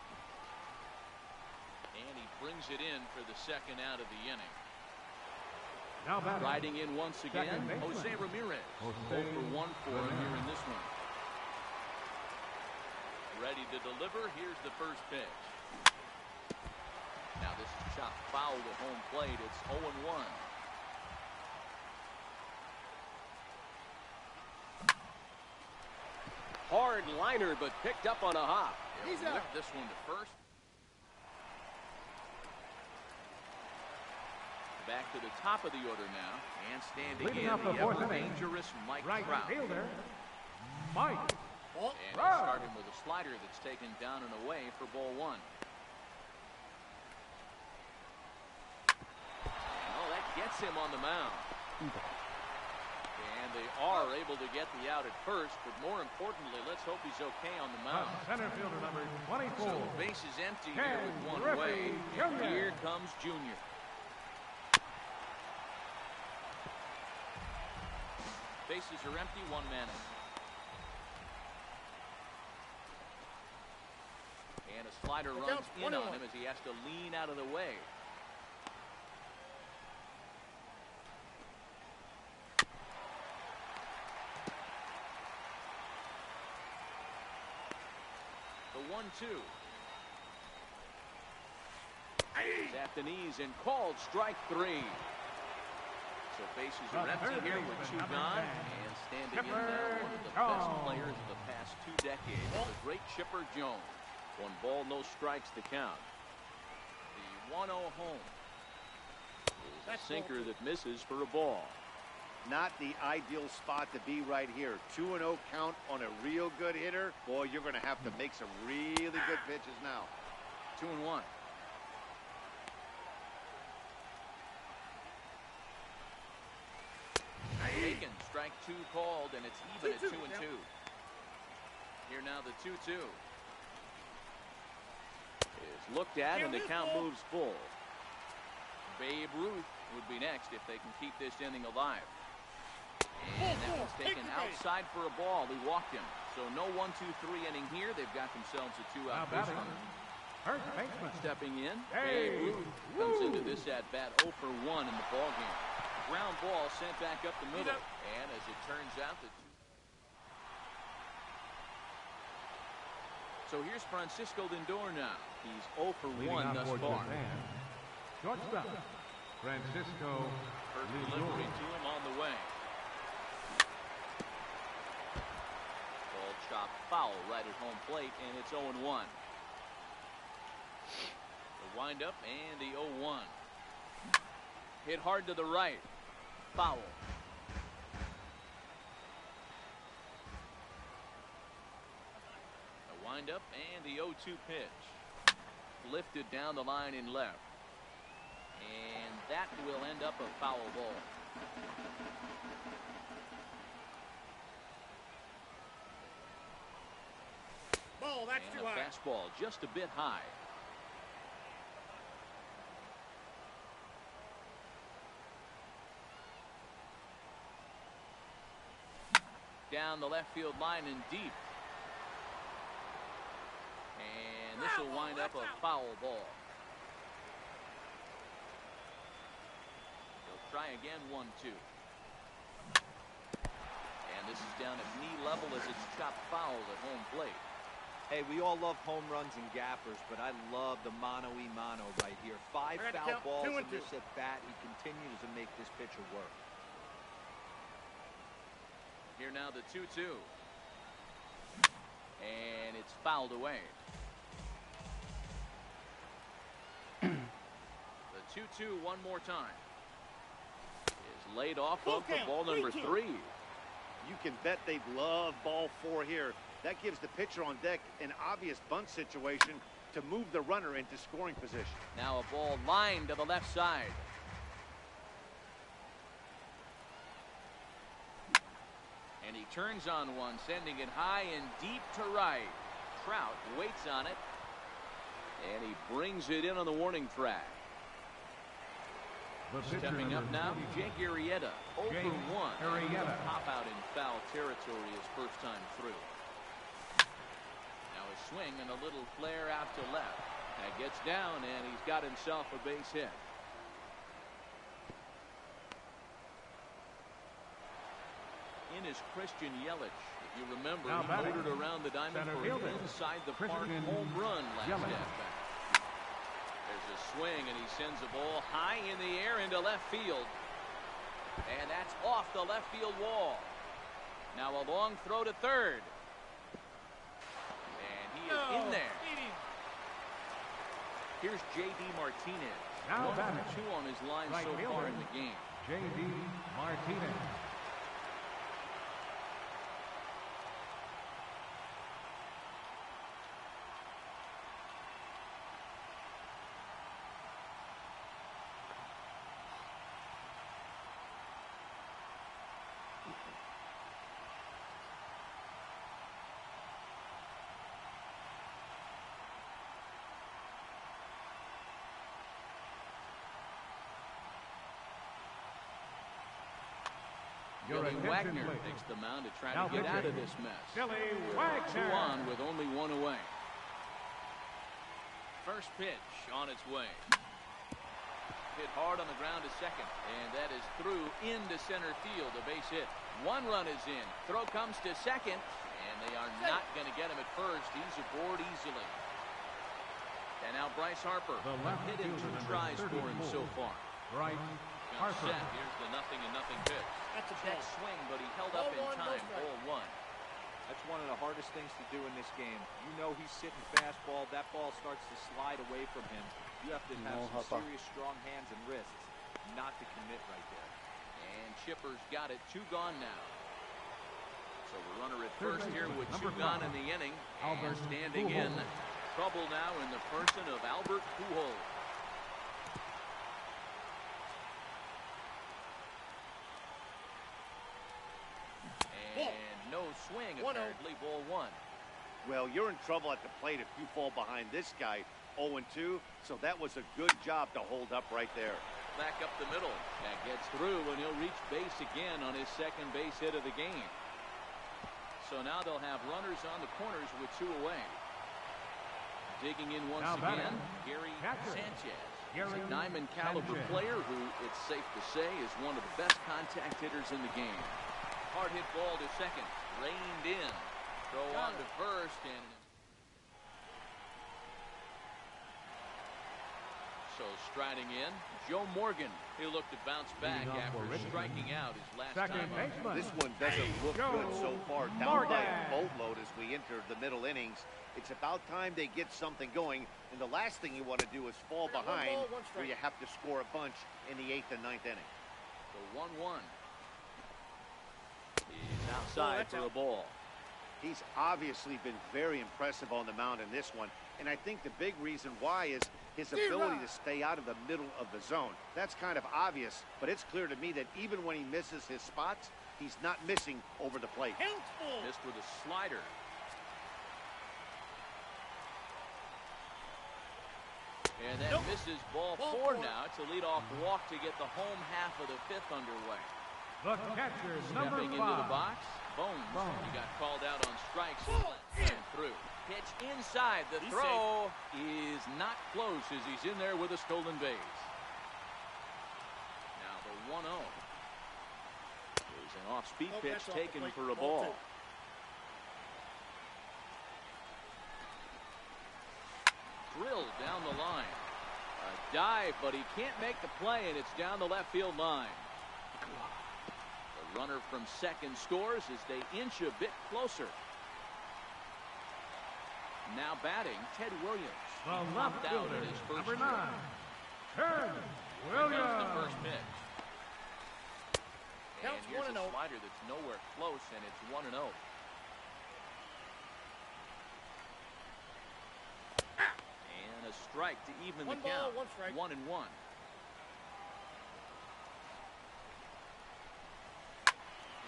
and he brings it in for the second out of the inning. Now batting. Riding in once again, Jose Ramirez. 0 for 1 for him here in this one. Ready to deliver. Here's the first pitch. Now this is chopped foul to home plate. It's 0-1. Hard liner, but picked up on a hop. He'll whip this one to first. Back to the top of the order now, and standing Leading in off the the fourth ever inning, dangerous Mike Right Trout. fielder, Mike. And he'll start him with a slider that's taken down and away for ball 1. Oh, that gets him on the mound. And they are able to get the out at first, but more importantly, let's hope he's okay on the mound. Center fielder number 24. So base is empty here with one away. Jr. Here comes Junior. Bases are empty, 1 man in. And a slider runs in on him as he has to lean out of the way. The 1-2. He's at the knees and called strike 3. So bases are empty here with 2 gone, and standing in there, one of the best players of the past 2 decades, the great Chipper Jones. 1 ball, no strikes to count. The 1-0 home is a sinker that misses for a ball. Not the ideal spot to be right here. 2-0 count on a real good hitter. Boy, you're going to have to make some really good pitches now. 2-1. Taken, strike 2 called, and it's even at 2-2. Here now the 2-2 is looked at, and the count moves full. Babe Ruth would be next if they can keep this inning alive. And that was taken outside for a ball. He walked him. So no 1-2-3 inning here. They've got themselves a 2-out base runner. First baseman. Stepping in, Hey. Babe Ruth comes into this at-bat 0 for 1 in the ballgame. Ground ball sent back up the middle. And as it turns out, so here's Francisco Lindor now. He's 0 for 1 thus far. Shortstop, Francisco First Lindor. delivery to him on the way. Ball chopped foul right at home plate, and it's 0-1. The windup and the 0-1. Hit hard to the right. Foul. The windup and the 0-2 pitch. Lifted down the line in left. And that will end up a foul ball. Ball, that's And too a high. fastball just a bit high. Down the left field line and deep. And this will wind up a foul ball. They'll try again, 1-2. And this is down at knee level as it's chopped foul at home plate. Hey, we all love home runs and gappers, but I love the mano-y-mano right here. 5 I got to foul count balls 2 and in 2. this at bat. He continues to make this pitcher work. Here now the 2-2. And it's fouled away. The 2-2 one more time. Is laid off Full of for count, ball number 3-2. 3. You can bet they'd love ball 4 here. That gives the pitcher on deck an obvious bunt situation to move the runner into scoring position. Now a ball lined to the left side. And he turns on one, sending it high and deep to right. Trout waits on it. And he brings it in on the warning track. The pitcher, Stepping up number now, 42. Jake Arrieta, 0 Jake for 1. Arrieta. Pop out in foul territory his first time through. Now a swing and a little flare out to left. That gets down, and he's got himself a base hit. In is Christian Yelich. If you remember, Now he batting, motored around the diamond center for fielder, an inside the park Christian home run last Yelich. at-bat. There's a swing, and he sends a ball high in the air into left field. And that's off the left field wall. Now a long throw to third. And he is in there. Beat him. Here's J.D. Martinez. Now 1 batting, for 2 on his line right so far fielder, in the game. J.D. Martinez. Your Billy attention, Wagner please. takes the mound to try Now to get out of pitching, this mess. Billy 2 Wagner. on with only 1 away. First pitch on its way. Hit hard on the ground to second, and that is through into center field. A base hit. 1 run is in. Throw comes to second, and they are not going to get him at first. He's aboard easily. And now Bryce Harper. The left Hit in fielder, 2 number tries for him 34. so far. Bryce Comes Harper. set. Here's the 0-0 pitch. That's a Check ball. swing, but he held up in 0-1, no time. strike. 0-1. That's one of the hardest things to do in this game. You know he's sitting fastball. That ball starts to slide away from him. You have to have some serious strong hands and wrists not to commit right there. And Chipper's got it. 2 gone now. So the runner at Third first here baseman, with 2 number gone 5, in the inning. Albert And standing in Pujols. trouble now in the person of Albert Pujols. And no swing 1-0. apparently. Ball 1. Well, you're in trouble at the plate if you fall behind this guy 0-2, so that was a good job to hold up right there. Back up the middle. That gets through, and he'll reach base again on his second base hit of the game. So now they'll have runners on the corners with 2 away. Digging in once again, Gary Sanchez. He's a diamond caliber player who, it's safe to say, is one of the best contact hitters in the game. Hard hit ball to second, reined in. Throw on to first, and so striding in, Joe Morgan. He'll look to bounce back after striking out his last time up. This one doesn't look good so far. Down by a boatload as we enter the middle innings. It's about time they get something going, and the last thing you want to do is fall behind where you have to score a bunch in the 8th and 9th inning. The 1-1. He's outside for a ball. He's obviously been very impressive on the mound in this one, and I think the big reason why is his ability to stay out of the middle of the zone. That's kind of obvious, but it's clear to me that even when he misses his spots, he's not missing over the plate. Missed with a slider. And that misses ball 4 now. It's a leadoff walk to get the home half of the 5th underway. The catcher, Stepping into the box, Bones. He got called out on strikes and through. Pitch inside. The throw is not close as he's in there with a stolen base. Now the 1-0. There's an off-speed pitch taken for a ball. Drilled down the line. A dive, but he can't make the play, and it's down the left field line. The runner from second scores as they inch a bit closer. Now batting, Ted Williams. He popped out in his first number 9, Ted Williams. The first pitch. And Counts here's 1-0. a slider that's nowhere close, and it's 1-0. And a strike to even the count. 1-1.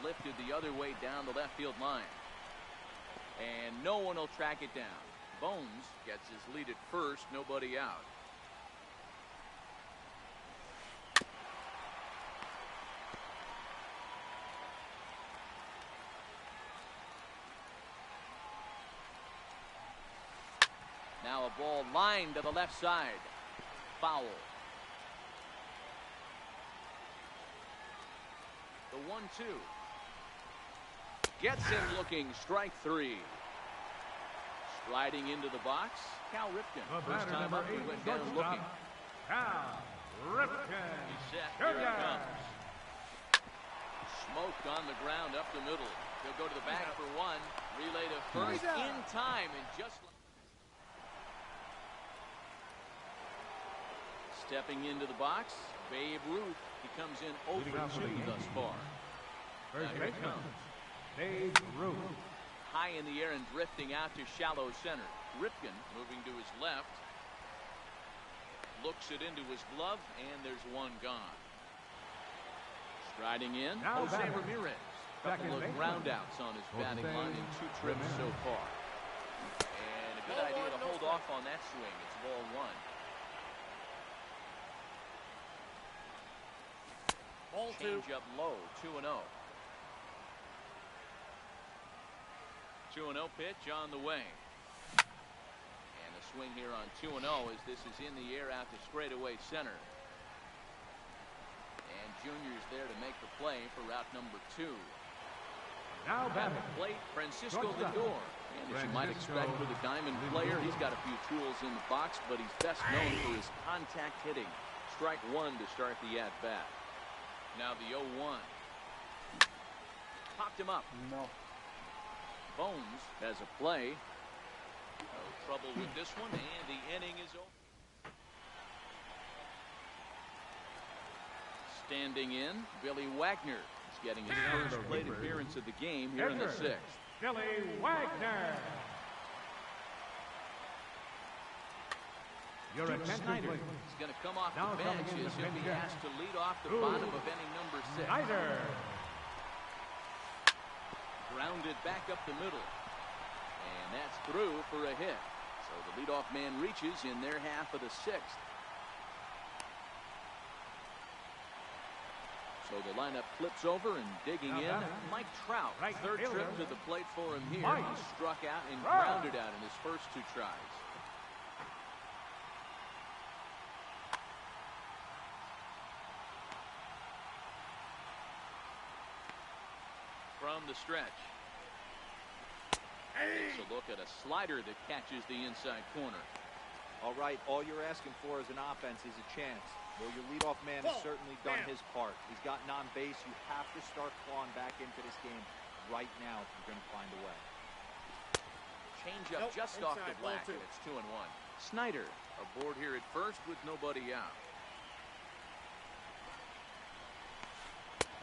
Lifted the other way down the left field line. And no one will track it down. Bones gets his lead at first, nobody out. Now a ball lined to the left side. Foul. The 1-2. Gets him looking, strike 3. Striding into the box, Cal Ripken. First time up, he went down looking. Cal Ripken. He's set, here it comes. Smoked on the ground up the middle. He'll go to the bag for 1. Relay to first in time, and just like stepping into the box, Babe Ruth. He comes in 0 for 2 thus far. First Here it baseman, comes. Babe Ruth. High in the air and drifting out to shallow center. Ripken moving to his left. Looks it into his glove, and there's 1 gone. Striding in, Now Jose batting. Ramirez. Second Couple of baseman. groundouts on his batting line in 2 trips so far. And a good idea to hold off on that swing. It's ball 1. Ball 2. Change up low, 2-0. 2-0 pitch on the way. And a swing here on 2-0 as this is in the air out to straightaway center. And Junior's there to make the play for route number 2. Now At batting. the plate, Francisco Lindor. And as you might expect with a diamond player, he's got a few tools in the box, but he's best known for his contact hitting. Strike 1 to start the at-bat. Now the 0-1. Popped him up. No. Bones has a play. No trouble with this one, and the inning is over. Standing in, Billy Wagner is getting his first plate appearance of the game here in the 6th. Billy Wagner. Your attention, Snyder please. is going to come off Now the coming bench in as the he'll be bench. asked to lead off the bottom of inning number 6. Snyder. Grounded back up the middle. And that's through for a hit. So the leadoff man reaches in their half of the 6th. So the lineup flips over and digging in. Mike Trout, Right third fielder. trip to the plate for him here. Mike He struck out and Trout. grounded out in his first 2 tries. from the stretch. Takes a look at a slider that catches the inside corner. All right, all you're asking for as an offense is a chance. Well, your leadoff man has certainly done his part. He's gotten on base. You have to start clawing back into this game right now if you're going to find a way. Change up just off the black, and it's 2-1. Snyder aboard here at first with nobody out.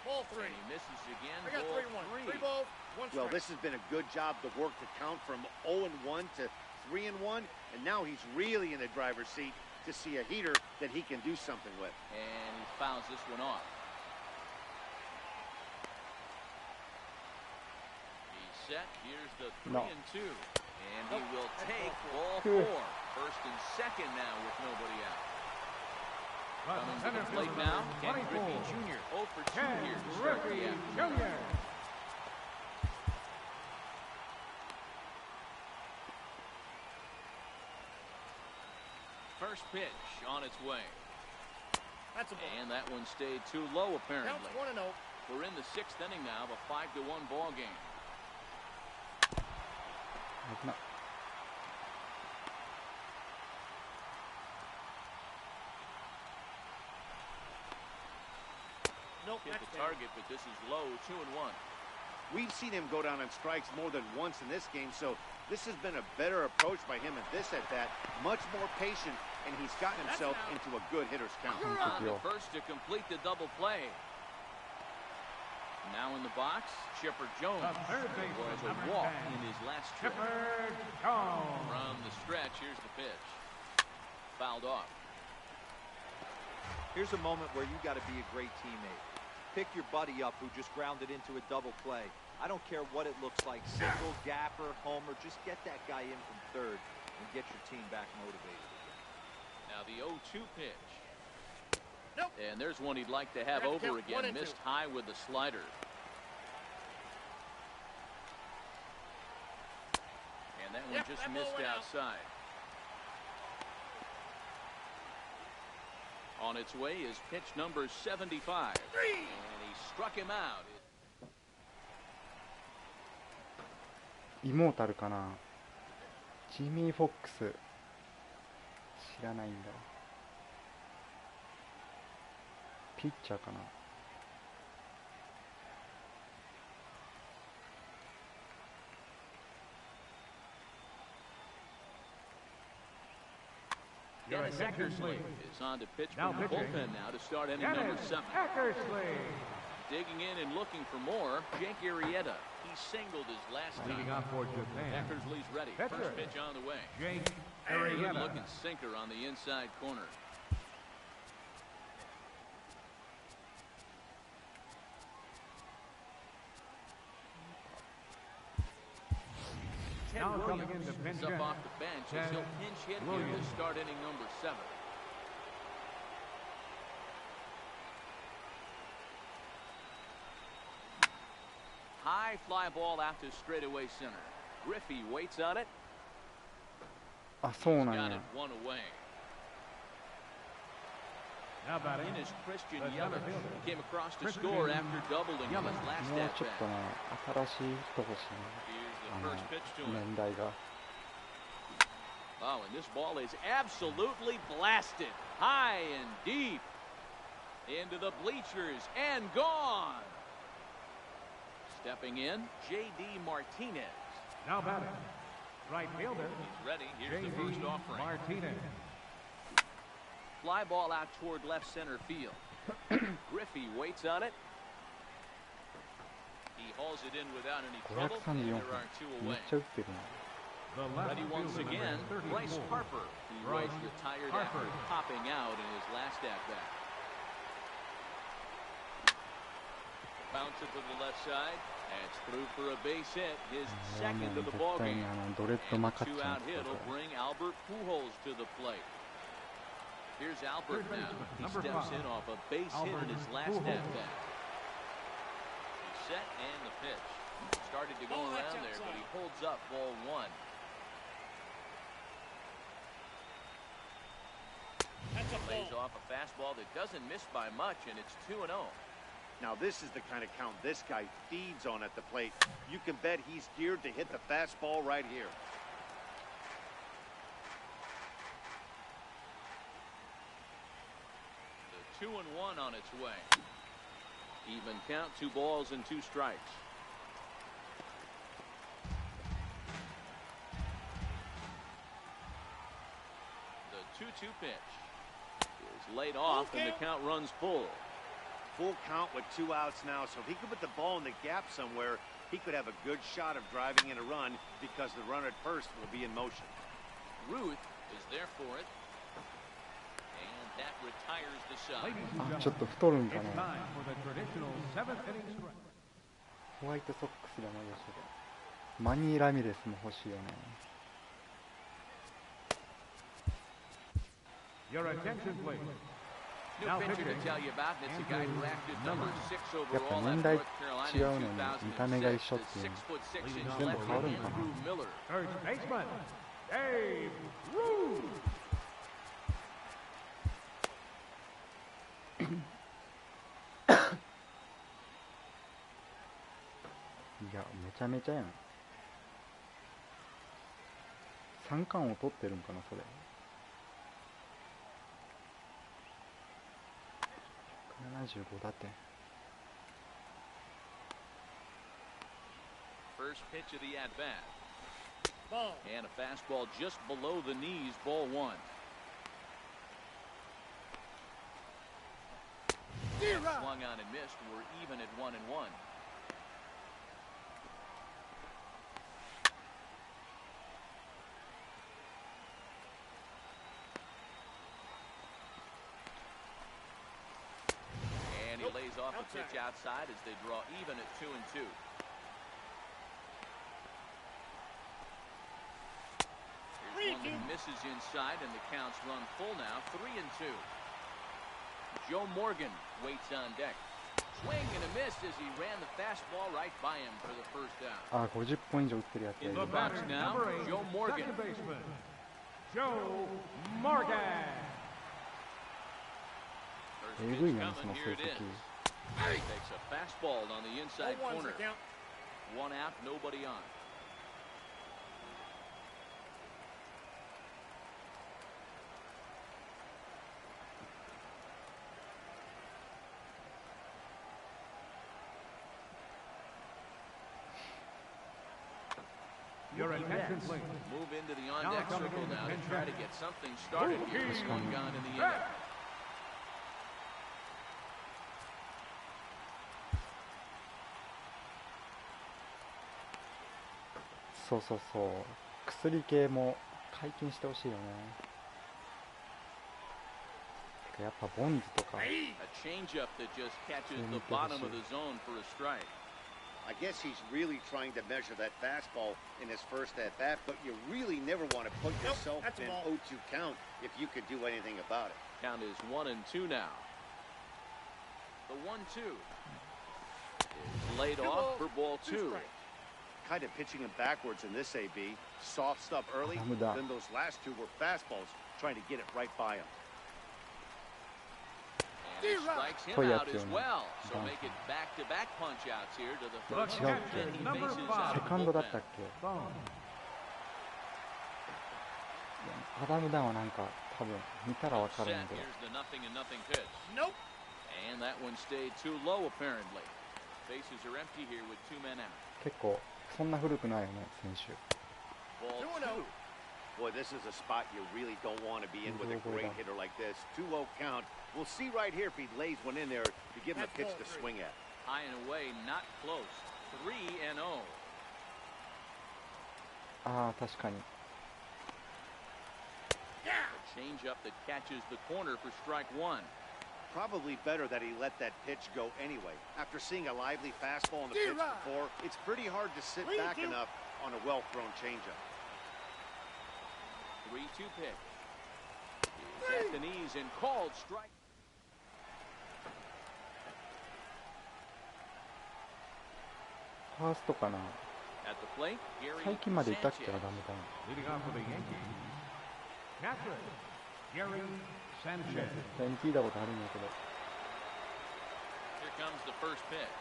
Ball 3. And he misses again. I got Ball 3-1. 3. 3 balls, 1 strike. Well, this has been a good job to work the count from 0-1 to 3-1, and now he's really in the driver's seat to see a heater that he can do something with. And he fouls this one off. He's set. Here's the 3-2. And he will take ball 4. First and second now with nobody out. Coming to the plate now, Ken Griffey Jr. 0 for 2 here to start the afternoon. First pitch on its way. That's a ball. And that one stayed too low, apparently. Counts 1-0. We're in the 6th inning now of a 5-1 ball game. Nope, Hit that's the target, but this is low, 2-1. We've seen him go down on strikes more than once in this game, so this has been a better approach by him at this at-bat. Much more patient, and he's gotten himself into a good hitter's count. On the first to complete the double play. Now in the box, Chipper Jones was a walk in his last trip. From the stretch, here's the pitch. Fouled off. Here's a moment where you got to be a great teammate. Pick your buddy up who just grounded into a double play. I don't care what it looks like, single, gapper, homer, just get that guy in from third and get your team back motivated again. Now the 0-2 pitch. Nope. And there's one he'd like to have over again. Missed high with the slider. And that one just missed outside. On its way is pitch number 75. And he struck him out. イモータルかな。ジミー・フォックス知らないんだ。ピッチャーかな。Dennis Eckersley is on to pitch from the bullpen now to start inning number 7. Digging in and looking for more, Jake Arrieta. He singled his last time. Eckersley's ready. First pitch on the way. Good looking sinker on the inside corner. Now coming in to pinch Is up off the bench as he'll pinch hit here to start inning number 7. High fly ball out to straightaway center. Griffey waits on it. あ、そうなん Got や it。one away. Now batting. In is Christian Yelich. Came across to score after doubling in his last もう at ちょっと bat. ね、新しい人欲しい Here's な。 the first pitch to him. 年代が。 Oh, and this ball is absolutely blasted. High and deep. Into the bleachers and gone. Stepping in, J.D. Martinez. Now batting. Right fielder. He's ready. Here's the first J.D. offering. Martinez. Fly ball out toward left center field. Griffey waits on it. He hauls it in without any trouble. And 534 there 分 are two めっ away. ちゃ打ってるな。 The left Ready once fielder, again, number Bryce 34. Harper, who Bryce was retired Harper. after popping out in his last at-bat. Bounce it to the left side. That's through for a base hit. His いやも second う of the 絶 ball 対に game. ドレッド And マ the カっちゃうん two-out です hit よ。 will bring Albert Pujols to the plate. Here's Albert Third now. baseman, He number steps 5. in off a base hit in his last Pujols. at-bat. He's set and the pitch. Started to go Ball, that's around there, but he outside. holds up ball 1. That's a Lays ball. off a fastball that doesn't miss by much, and it's 2-0. Now this is the kind of count this guy feeds on at the plate. You can bet he's geared to hit the fastball right here. The 2-1 on its way. Even count, 2 balls and 2 strikes. The 2-2 pitch is laid off, and the count runs full. Full count with 2 outs now, so if he could put the ball in the gap somewhere, he could have a good shot of driving in a run because the runner at first will be in motion. Ruth is there for it, and that retires the side. あ、ちょっと太るんかな。ホワイトソックスじゃないでしょうか。マニー・ラミレスも欲しいよね。Your attention, please. New pitcher to tell you about, and it's a guy who acted number 6やっぱ overall 年 at 代 North Carolina 違うの in に見た目が一緒っていう 6'6" 全 inch 部 lefty 変わるんかな。 Andrew Miller. Third baseman, Dave Ruth. いや、めちゃめちゃやん。三冠を取ってるんかな、それ。75打点。First pitch of the at bat. Ball. And a fastball just below the knees, ball 1. Swung on and missed. We're even at 1-1. And he lays off a pitch outside as they draw even at 2-2. Here's one that misses inside, and the counts run full now, 3-2. Joe Morgan waits on deck. Swing and a miss as he ran the fastball right by him for the first down. あ、50本以上打ってるやつがい In る the box now, Joe Morgan. Second baseman, Joe Morgan. First えぐい pitch な、その coming, 成 here it 績。 is. Takes a fastball on the inside corner. 1 out, nobody on. Your attention, please. Move into the on-deck circle now to try to get something started here. With 1 gone in the inning. そうそうそう。薬系も解禁してほしいよね。やっぱボンズとか。 A changeup that just catches the bottom of the zone for a strike. I guess he's really trying to measure that fastball in his first at-bat, but you really never want to put yourself in an 0-2 count if you could do anything about it. Count is 1-2 now. The 1-2 is laid off for ball 2. Kind of pitching him backwards in this AB. Soft stuff early, then those last 2 were fastballs, trying to get it right by him. And he strikes him out as well. So make it back-to-back punch-outs here to the first Look, that he faces out セ of カン the ドだったっ bullpen. け。アダム・ダンはなんか多分見たらわかるん Set. だけど。 Here's the 0-0 pitch. Nope. And that one stayed too low apparently. Bases are empty here with 2 men out. 結構そんな古くないよね、選手。 Ball 2. Boy, this is a spot you really don't want to be in with a great hitter like this. 2-0 count. We'll see right here if he lays one in there to give him a pitch to swing at. High and away, not close. 3-0. ああ、確かに。 A changeup that catches the corner for strike 1. Probably better that he let that pitch go anyway. After seeing a lively fastball on the pitch before, it's pretty hard to sit back enough on a well-thrown changeup. 3-2 pitch. Is at the knees and called strike. ファーストかな。 At the plate, Gary 最近までいたっけ、 Sanchez. アダム・ダン。 Leading off for the Yankees, catcher, Gary Sanchez. 絶対に聞いたことあるんだけど。 Here comes the first pitch.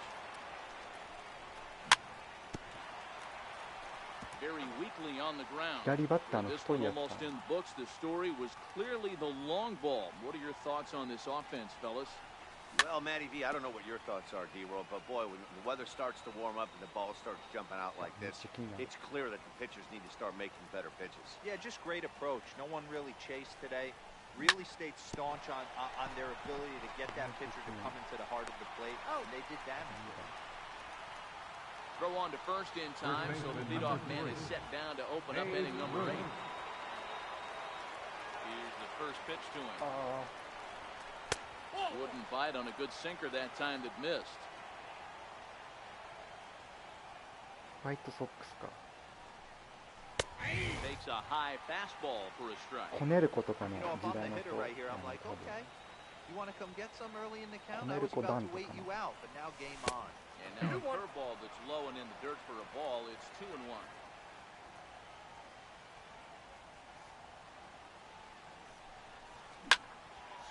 Very weakly on the ground. 左バッターの This 太 one いやつ almost か in the books. The story was clearly the long ball. What are your thoughts on this offense, fellas? Well, Matty V, I don't know what your thoughts are, D-Roll, but boy, when the weather starts to warm up and the ball starts jumping out like this, it's clear that the pitchers need to start making better pitches. Yeah, just great approach. No one really chased today. Really stayed staunch on their ability to get that pitcher to come into the heart of the plate. Oh, and they did damage with him. Throw on to first in time, so the leadoff man is set down to open up inning number 8. Here's the first pitch to him. Wouldn't bite on a good sinker that time that missed. ホワイトソックスか。 Makes a high fastball for a strike. こねることかの You know, 時 if I'm 代 the の hitter 人 right here, I'm like, 多分 okay, you want to come get some early in the count? I こねる was 子ダ about ン to と wait か you な。 out, but now game on. And now a curveball that's low and in the dirt for a ball. It's 2-1.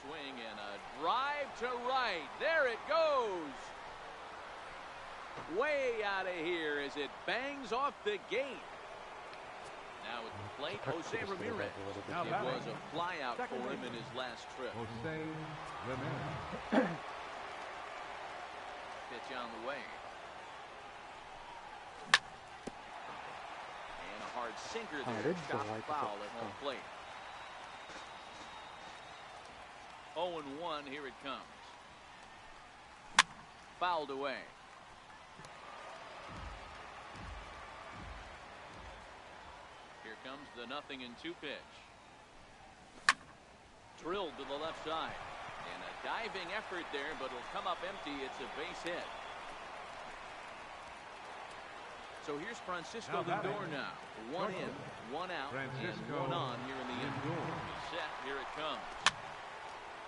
Swing and a drive to right. There it goes. Way out of here as it bangs off the gate. Now at the plate, Jose Ramirez. It was a flyout for him in his last trip. Jose Ramirez. Pitch on the way. And a hard sinker there. Shot foul at home plate. 0-1, here it comes. Fouled away. Here comes the 0-2 pitch. Drilled to the left side. And a diving effort there, but it'll come up empty. It's a base hit. So here's Francisco Lindor now. 1 in, 1 out, and 1 on here in the inning. Set, here it comes.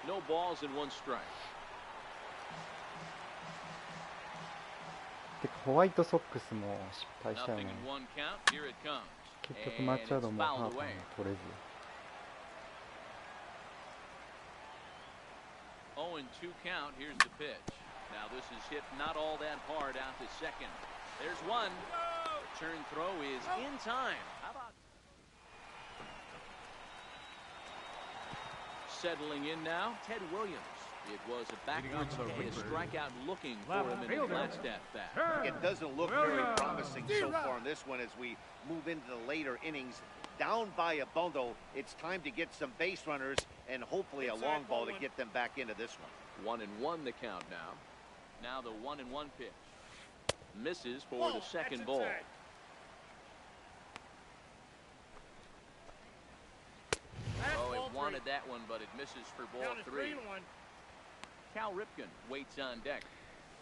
No balls and 1 strike. てかホワイトソックスも失敗したよ Nothing ね。 in 1 count. Here it comes. 結局マッチャードもハーパーも取れず。 0-2 count. Here's the pitch. Now this is hit not all that hard out to second. There's one. Return throw is in time. How about settling in now? Ted Williams. It was a backwards K, a strikeout looking for him in his last at-bat. It doesn't look very promising so far in this one as we move into the later innings. Down by a bundle, it's time to get some base runners and hopefully a long ball to get them back into this one. 1-1 the count now. Now the 1-1 pitch. Misses for the second ball. Oh, it wanted that one, but it misses for ball 3. Cal Ripken waits on deck.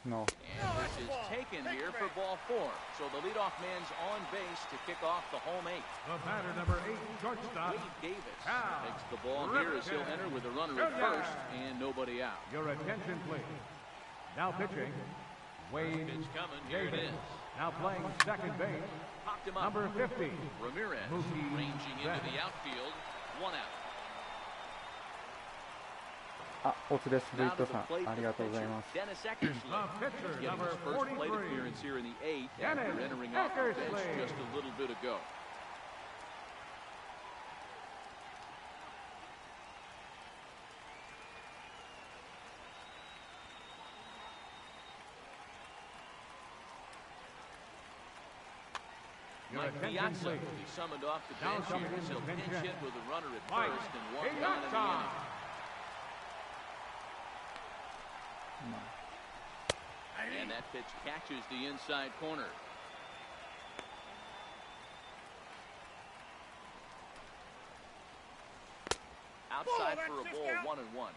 No. And this is taken here for ball 4. So the leadoff man's on base to kick off the home 8. The batter, number 8, shortstop. Wade Davis takes the ball here as he'll enter with a runner at first and nobody out. Your attention, please. Now pitching, Wade Pitch coming. Here it is. Now playing second base, Popped him up. number 50. Ramirez Mookie ranging into Betts. the outfield. 1 out. あ、おつです。ブイ Now ッ to ト the さん、 plate, あり the がとうござい pitcher, ます。 Dennis Eckersley. The pitcher, Getting number his first plate 43. appearance here in the 8th after Dennis entering off the bench Eckersley. just a little bit ago. Your Mike attention, Piazza please. will be summoned off the Now bench coming here. in He'll to pinch pinch hit. hit with a runner at Mike first and 1 down in the Piazza. inning. まあ And that pitch catches the inside corner. Outside for a ball, 1-1.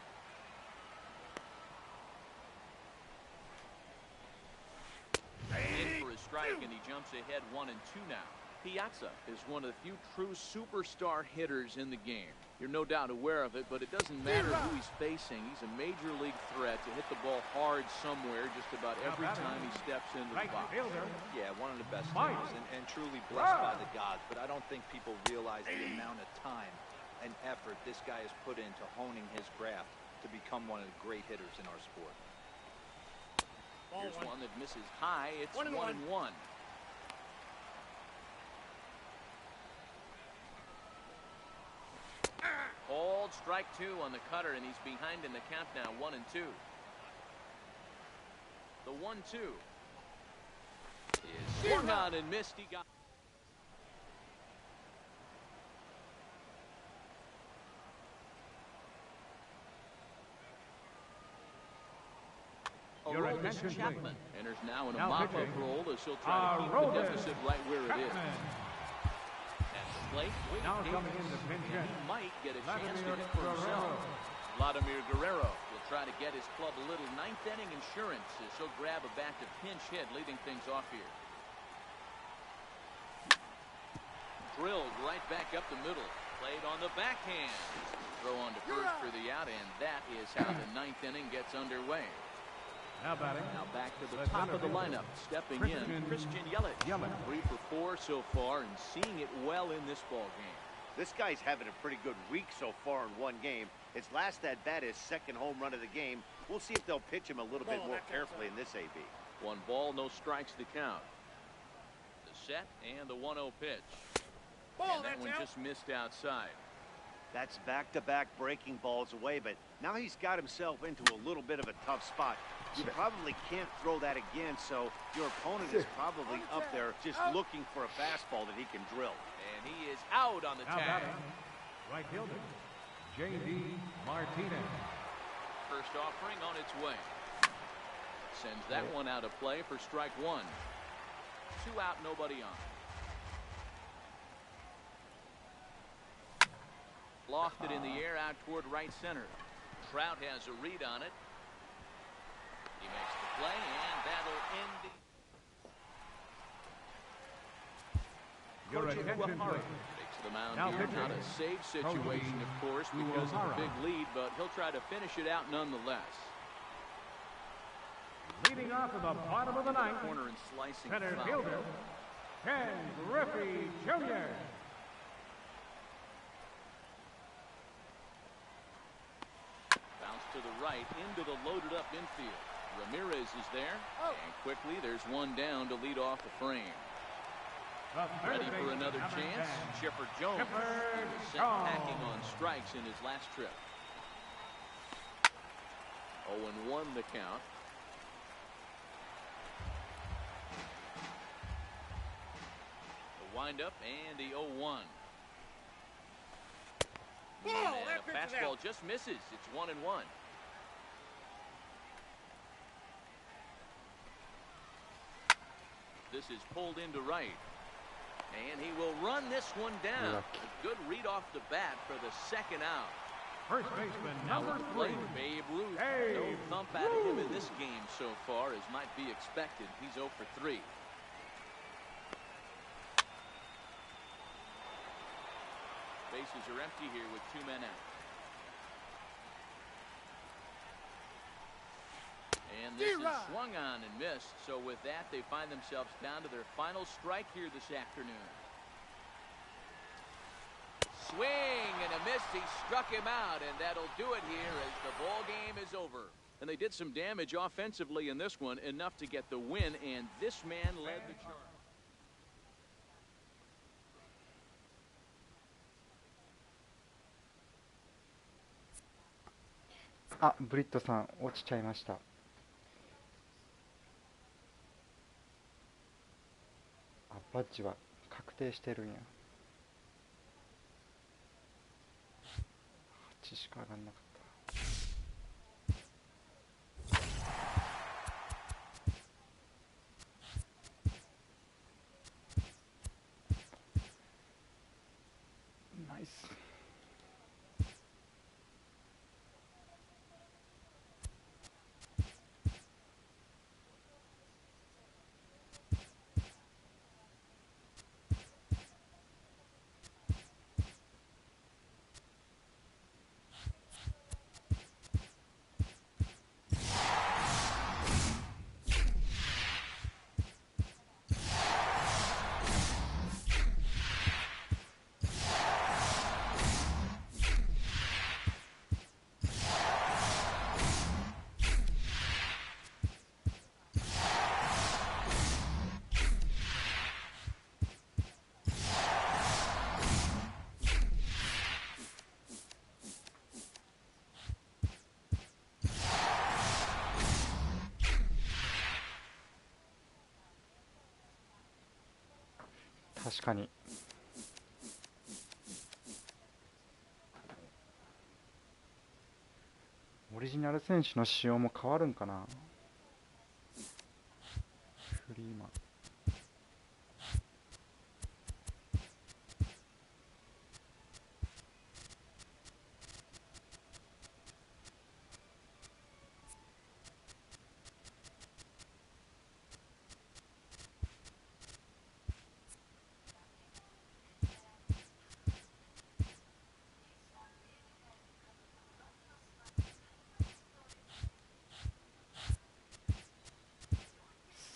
In for a strike, and he jumps ahead 1-2 now. Piazza is one of the few true superstar hitters in the game. You're no doubt aware of it, but it doesn't matter who he's facing. He's a major league threat to hit the ball hard somewhere just about every time he steps into the Right box. fielder, Yeah, one of the best Mike. hitters and truly blessed by the gods, but I don't think people realize the amount of time and effort this guy has put into honing his craft to become one of the great hitters in our sport. Here's one that misses high. It's 1-1. Hold strike 2 on the cutter, and he's behind in the count now, 1-2. The 1-2 is swung on and missed. He got. Aroldis Chapman enters now in a mop-up role as he'll try to keep the deficit right where it is. At the plate, now coming in the pinch hit. He might get a chance to hit for himself. Vladimir Guerrero will try to get his club a little ninth inning insurance as he'll grab a bat to pinch hit, leading things off here. Drilled right back up the middle. Played on the backhand. Throw on to first for the out, and that is how the ninth inning gets underway. Now batting. Now back to the top of the lineup. Stepping in, Christian Yelich. 3 for 4 so far and seeing it well in this ball game. This guy's having a pretty good week so far in one game. His last at bat is second home run of the game. We'll see if they'll pitch him a little bit more carefully in this AB. 1 ball, no strikes to count. The set and the 1-0 pitch. And that one just missed outside. That's back-to-back breaking balls away, but now he's got himself into a little bit of a tough spot. You probably can't throw that again, so your opponent is probably up there just looking for a fastball that he can drill. And he is out on the tag. Right fielder, J.D. Martinez. First offering on its way. Sends that one out of play for strike 1. 2 out, nobody on. Lofted in the air out toward right center. Trout has a read on it. He makes the play, and that'll end the... Your attention, please. Takes the mound here. Not a safe situation, of course, because of the big lead, but he'll try to finish it out nonetheless. Leading off in the bottom of the ninth, Corner and slicing center foul. fielder, Ken Griffey Jr. Bounce to the right, into the loaded-up infield. Ramirez is there, and quickly there's one down to lead off the frame. Ready for another chance? Chipper Jones. He was sent packing on strikes in his last trip. 0-1 the count. The windup and the 0-1. And a fastball just misses. It's 1-1. This is pulled into right. And he will run this one down. A good read off the bat for the second out. First baseman number 3. Babe Ruth. Hey, no thump out of him in this game so far, as might be expected. He's 0 for 3. Bases are empty here with 2 men out. And this is swung on and missed. So with that, they find themselves down to their final strike here this afternoon. Swing and a miss. He struck him out, and that'll do it here as the ball game is over. And they did some damage offensively in this one, enough to get the win, and this man led the charge.ブリットさん落ちちゃいました。バッジは確定してるんや。8しか上がんなかった。ナイス。確かにオリジナル選手の仕様も変わるんかな。フリーマン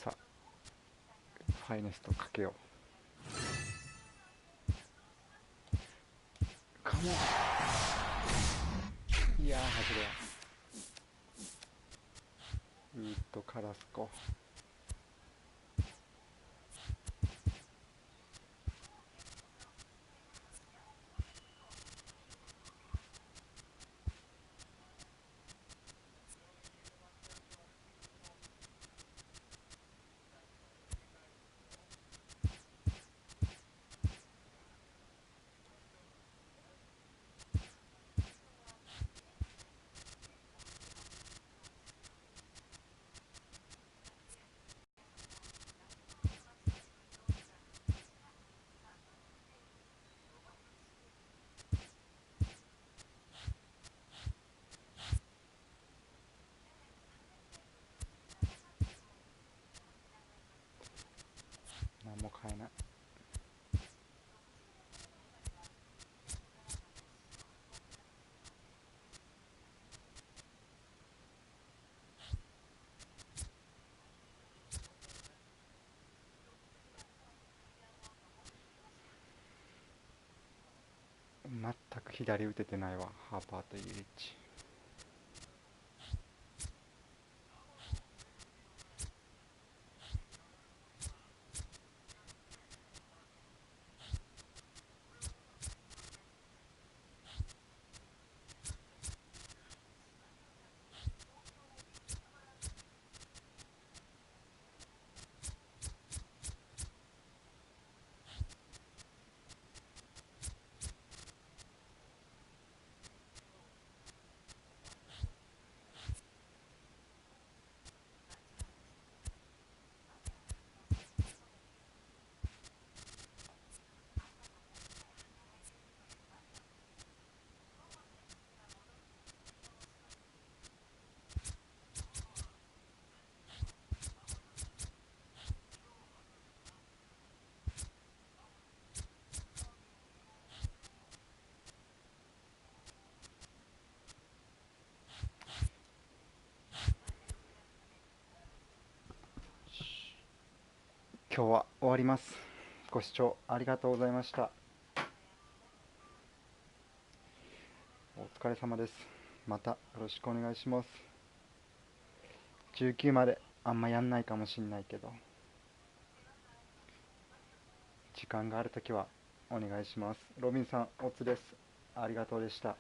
さあファイネストかけよう。カモン。いやー外れや。カラスコ。何も買えない。全く左打ててないわ、ハーパーとイリッチ。今日は終わります。ご視聴ありがとうございました。お疲れ様です。またよろしくお願いします。19まであんまやんないかもしんないけど、時間があるときはお願いします。ロビンさん、おつです。ありがとうでした。